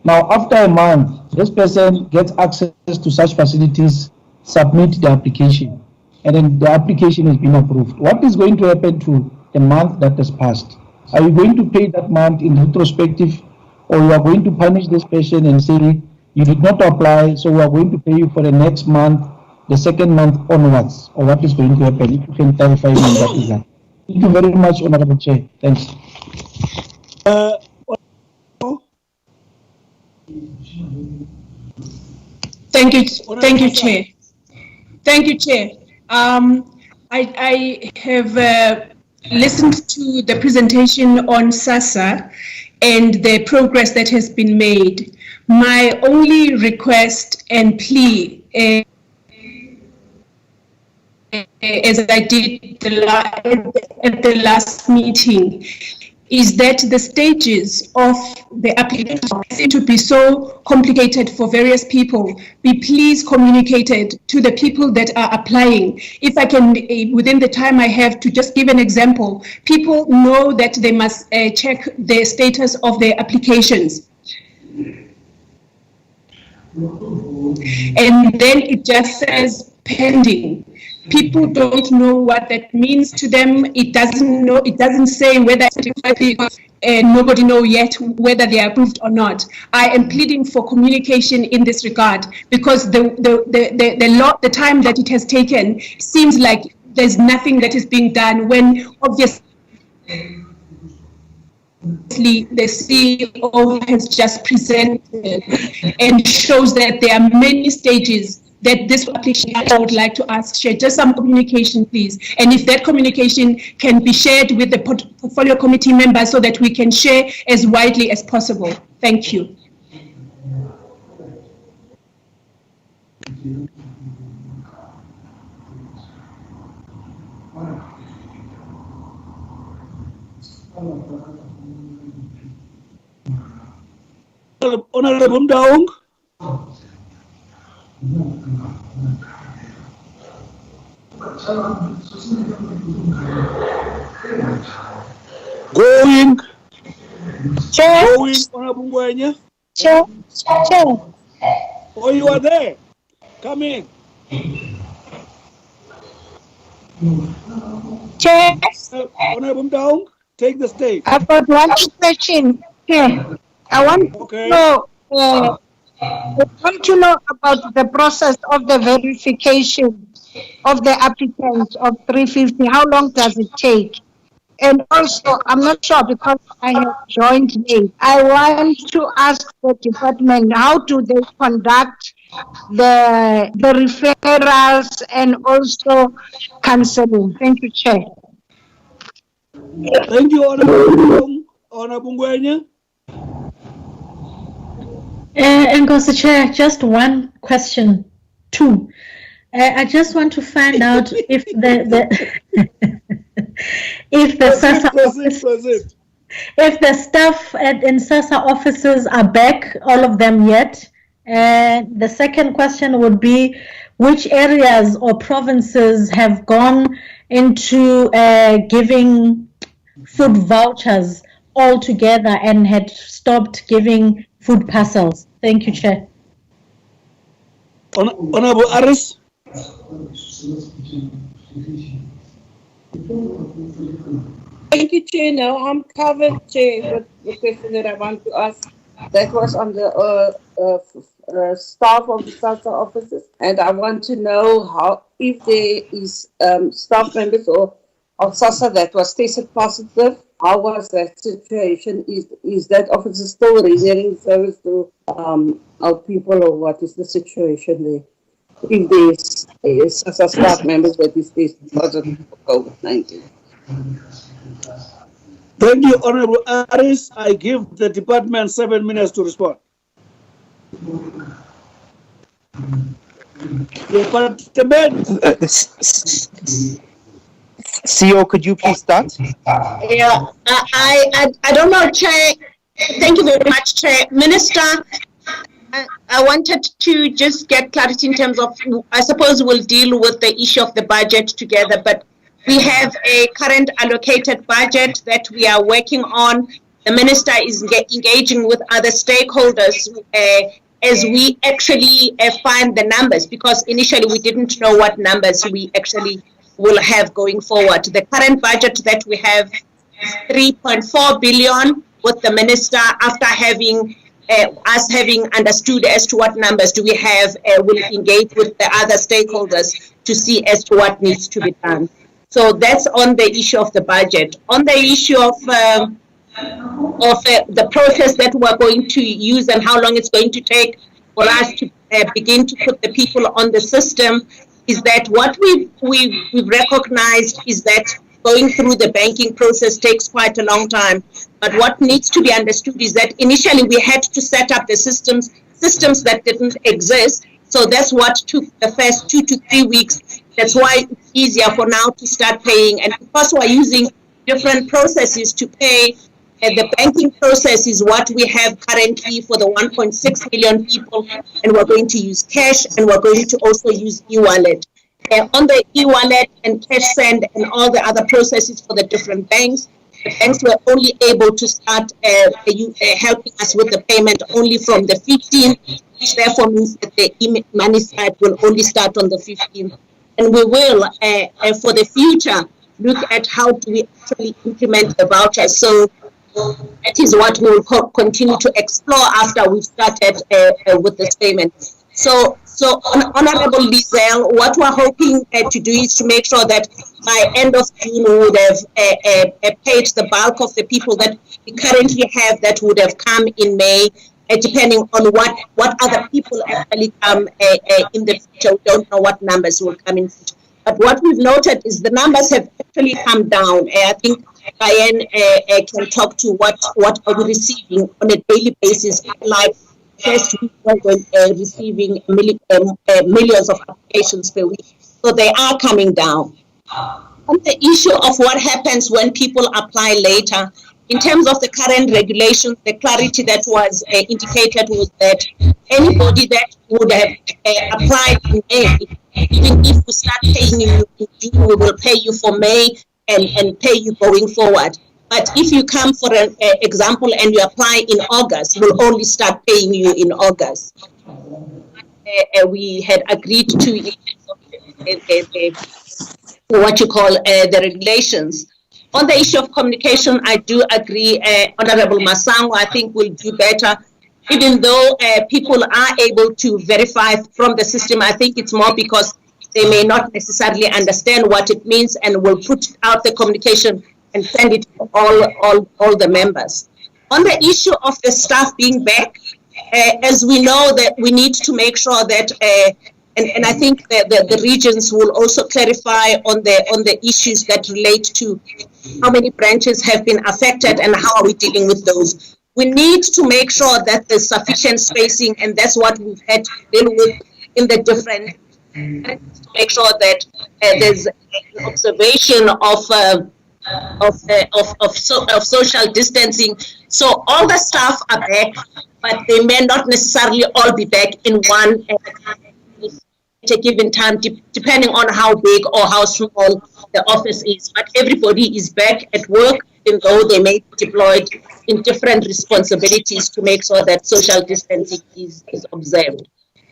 Now, after a month, this person gets access to such facilities, submit the application, and then the application has been approved. What is going to happen to the month that has passed? Are you going to pay that month in retrospective, or you are going to punish this person and say, you did not apply, so we are going to pay you for the next month, the second month onwards, or what is going to happen? If you can clarify me on that regard. Thank you very much, Honorable Chair. Thanks. Thank you, Chair. Thank you, Chair. I have listened to the presentation on SASSA and the progress that has been made. My only request and plea, as I did at the last meeting, is that the stages of the application seem to be so complicated for various people. Be please communicated to the people that are applying. If I can, within the time I have, to just give an example, people know that they must check the status of their applications. And then it just says pending. People don't know what that means to them. It doesn't say whether nobody know yet whether they are approved or not. I am pleading for communication in this regard, because the time that it has taken seems like there's nothing that is being done, when obviously the CEO has just presented and shows that there are many stages that this application. I would like to ask, share just some communication, please. And if that communication can be shared with the portfolio committee members so that we can share as widely as possible. Thank you. Honorable Mdaung. Going. Chair. Going, Honorable Ngwenya. Chair. Oh, you are there. Come in. Chair. Honorable Mdaung, take the stage. I've got one question. Chair. I want to know. I want to know about the process of the verification of the applicants of 350. How long does it take? And also, I'm not sure because I have joined late. I want to ask the department, how do they conduct the referrals and also counseling? Thank you, Chair. Thank you, Honorable Ngwenya. Ngos, Chair, just one question, two. I just want to find out if if the staff in SASSA offices are back, all of them yet. And the second question would be, which areas or provinces have gone into giving food vouchers altogether and had stopped giving food parcels? Thank you, Chair. Honorable Aris. Thank you, Chair. Now I'm covered, Chair, with the question that I want to ask. That was on the staff of the SASSA offices, and I want to know how, if there is staff members or of SASSA that was tested positive, how was that situation? Is that officer still rendering service to our people, or what is the situation there? If there's SASSA staff members that is tested positive for COVID-19. Thank you, Honorable Aris. I give the department 7 minutes to respond. CEO, could you please start? Yeah, I don't know, Chair. Thank you very much, Chair. Minister, I wanted to just get clarity in terms of, I suppose we'll deal with the issue of the budget together, but we have a current allocated budget that we are working on. The minister is engaging with other stakeholders as we actually find the numbers, because initially we didn't know what numbers we actually will have going forward. The current budget that we have is 3.4 billion, with the minister, after having us having understood as to what numbers do we have, will engage with the other stakeholders to see as to what needs to be done. So that's on the issue of the budget. On the issue of the process that we're going to use and how long it's going to take for us to begin to put the people on the system, is that what we've recognized is that going through the banking process takes quite a long time. But what needs to be understood is that initially we had to set up the systems that didn't exist. So that's what took the first 2 to 3 weeks. That's why it's easier for now to start paying. And because we're using different processes to pay, the banking process is what we have currently for the 1.6 million people, and we're going to use cash, and we're going to also use e-wallet. On the e-wallet and cash send and all the other processes for the different banks, the banks were only able to start helping us with the payment only from the 15th, which therefore means that the e-money side will only start on the 15th. And we will, for the future, look at how do we actually implement the vouchers. So that is what we will continue to explore after we've started with this payment. So Honorable Lizelle, what we're hoping to do is to make sure that by end of June we would have paid the bulk of the people that we currently have that would have come in May, depending on what other people actually come in the future. We don't know what numbers will come in future. But what we've noted is the numbers have actually come down. I think Diane can talk to what are we receiving on a daily basis, like first week we were receiving millions of applications per week. So they are coming down. On the issue of what happens when people apply later, in terms of the current regulations, the clarity that was indicated was that anybody that would have applied in May, even if we start paying you in June, we will pay you for May and pay you going forward. But if you come for an example and you apply in August, we'll only start paying you in August. We had agreed to what you call the regulations. On the issue of communication, I do agree, Honorable Masango, I think we'll do better. Even though people are able to verify from the system, I think it's more because they may not necessarily understand what it means, and will put out the communication and send it to all the members. On the issue of the staff being back, as we know that we need to make sure that, and I think that the regions will also clarify on the issues that relate to how many branches have been affected and how are we dealing with those. We need to make sure that there's sufficient spacing, and that's what we've had to deal with in the different, to make sure that there's an observation of social distancing. So all the staff are back, but they may not necessarily all be back in one at a given time, depending on how big or how small the office is. But everybody is back at work, even though they may be deployed in different responsibilities to make sure that social distancing is observed.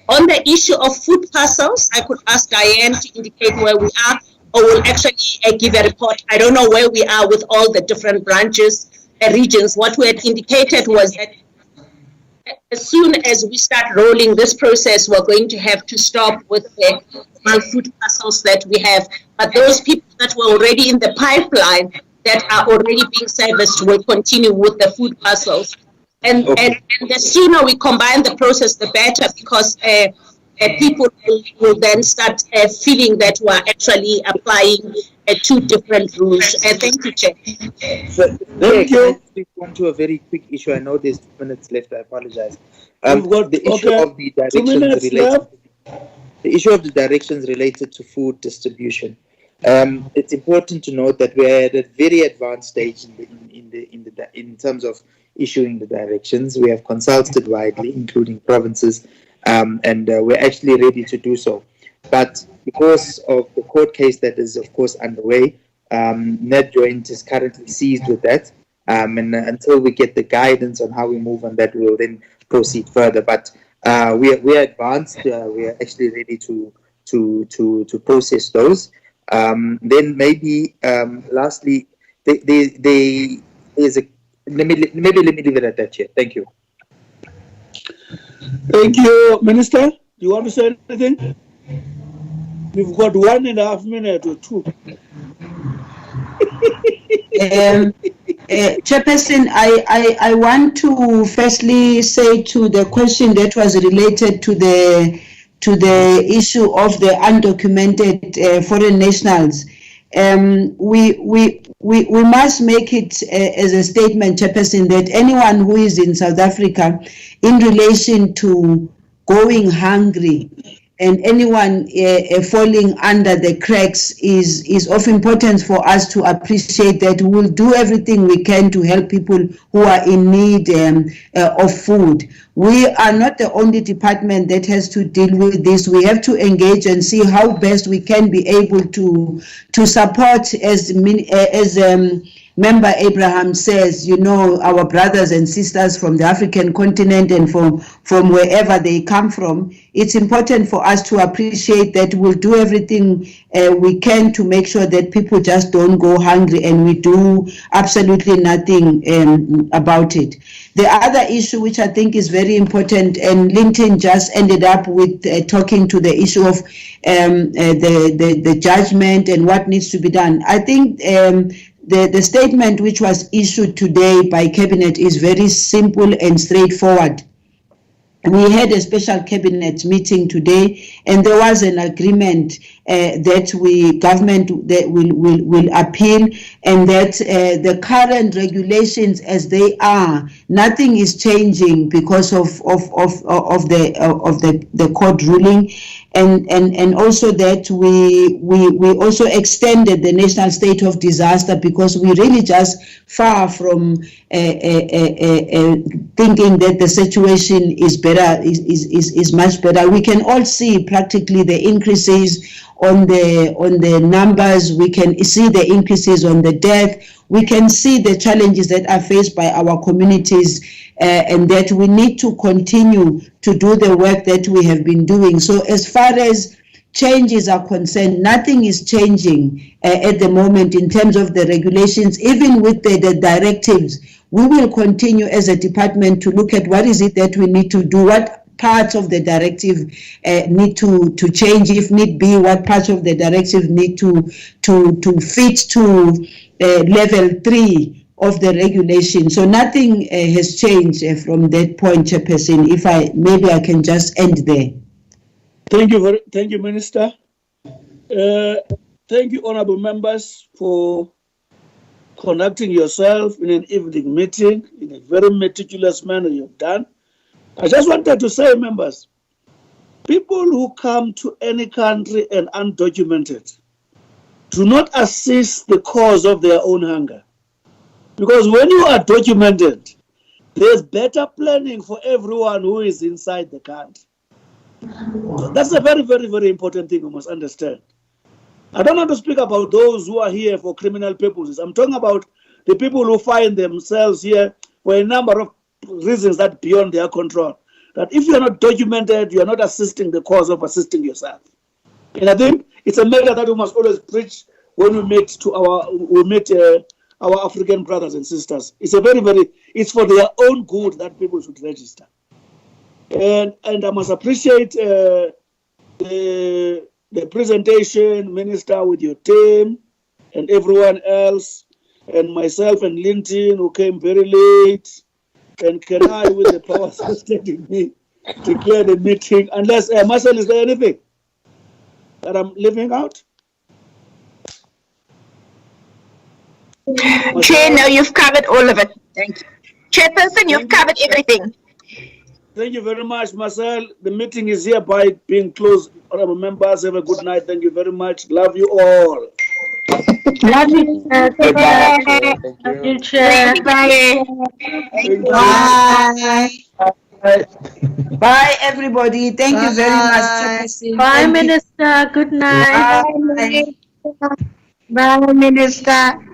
On the issue of food parcels, I could ask Diane to indicate where we are, or we'll actually give a report. I don't know where we are with all the different branches, regions. What we had indicated was that as soon as we start rolling this process, we're going to have to stop with the small food parcels that we have. But those people that were already in the pipeline that are already being serviced will continue with the food parcels. And the sooner we combine the process, the better, because people will then start feeling that we're actually applying two different rules. Thank you, Chair. So, thank you. Can I speak on to a very quick issue? I know there's 2 minutes left. I apologize. The issue of the directions related to food distribution. It's important to note that we're at a very advanced stage in terms of issuing the directions. We have consulted widely, including provinces, and we're actually ready to do so. But because of the court case that is, of course, underway, NetJoint is currently seized with that. And until we get the guidance on how we move on that, we'll then proceed further. But we're advanced. We're actually ready to process those. Then maybe lastly, there's a let me leave it at that, Chair. Thank you. Thank you, Minister. Do you want to say anything? We've got 1.5 minutes or 2. Chairperson, I want to firstly say to the question that was related to the issue of the undocumented foreign nationals. We must make it as a statement, Chairperson, that anyone who is in South Africa in relation to going hungry and anyone falling under the cracks is of importance for us to appreciate that we'll do everything we can to help people who are in need of food. We are not the only department that has to deal with this. We have to engage and see how best we can be able to support, as Member Abraham says, you know, our brothers and sisters from the African continent and from wherever they come from. It's important for us to appreciate that we'll do everything we can to make sure that people just don't go hungry, and we do absolutely nothing about it. The other issue, which I think is very important, and Linton just ended up with talking to the issue of the judgment and what needs to be done. I think the statement which was issued today by Cabinet is very simple and straightforward. We had a special cabinet meeting today, and there was an agreement that government that will appeal, and that the current regulations as they are, nothing is changing because of the court ruling, and also that we also extended the national state of disaster because we really just far from thinking that the situation is better, is much better. We can all see practically the increases on the numbers. We can see the increases on the death. We can see the challenges that are faced by our communities, and that we need to continue to do the work that we have been doing. So as far as changes are concerned, nothing is changing at the moment in terms of the regulations. Even with the directives, we will continue as a department to look at what is it that we need to do, what parts of the directive need to change if need be, what parts of the directive need to fit to level 3 of the regulation. So nothing has changed from that point, Chairperson. Maybe I can just end there. Thank you, Minister. Thank you, honourable members, for conducting yourself in an evening meeting in a very meticulous manner you've done. I just wanted to say, members, people who come to any country and undocumented do not assist the cause of their own hunger. Because when you are documented, there's better planning for everyone who is inside the country. So that's a very, very, very important thing you must understand. I don't want to speak about those who are here for criminal purposes. I'm talking about the people who find themselves here for a number of reasons that are beyond their control. That if you're not documented, you're not assisting the cause of assisting yourself. And I think it's a matter that we must always preach when we meet our African brothers and sisters. It's it's for their own good that people should register. And I must appreciate the presentation, Minister, with your team and everyone else, and myself and Linton, who came very late, and Kenai with the power assisting me to clear the meeting. Unless, Marcel, is there anything that I'm leaving out? Chair, no, you've covered all of it. Thank you. Chairperson, you've covered everything. Thank you very much, Marcel. The meeting is hereby being closed. Honorable members, have a good night. Thank you very much. Love you all. Love you, Chair. Love you, Chair. Bye. Thank you. Bye. Bye, everybody. Thank you very much, Chairperson. Bye, Thank you. Minister. Good night. Bye. Bye, Minister.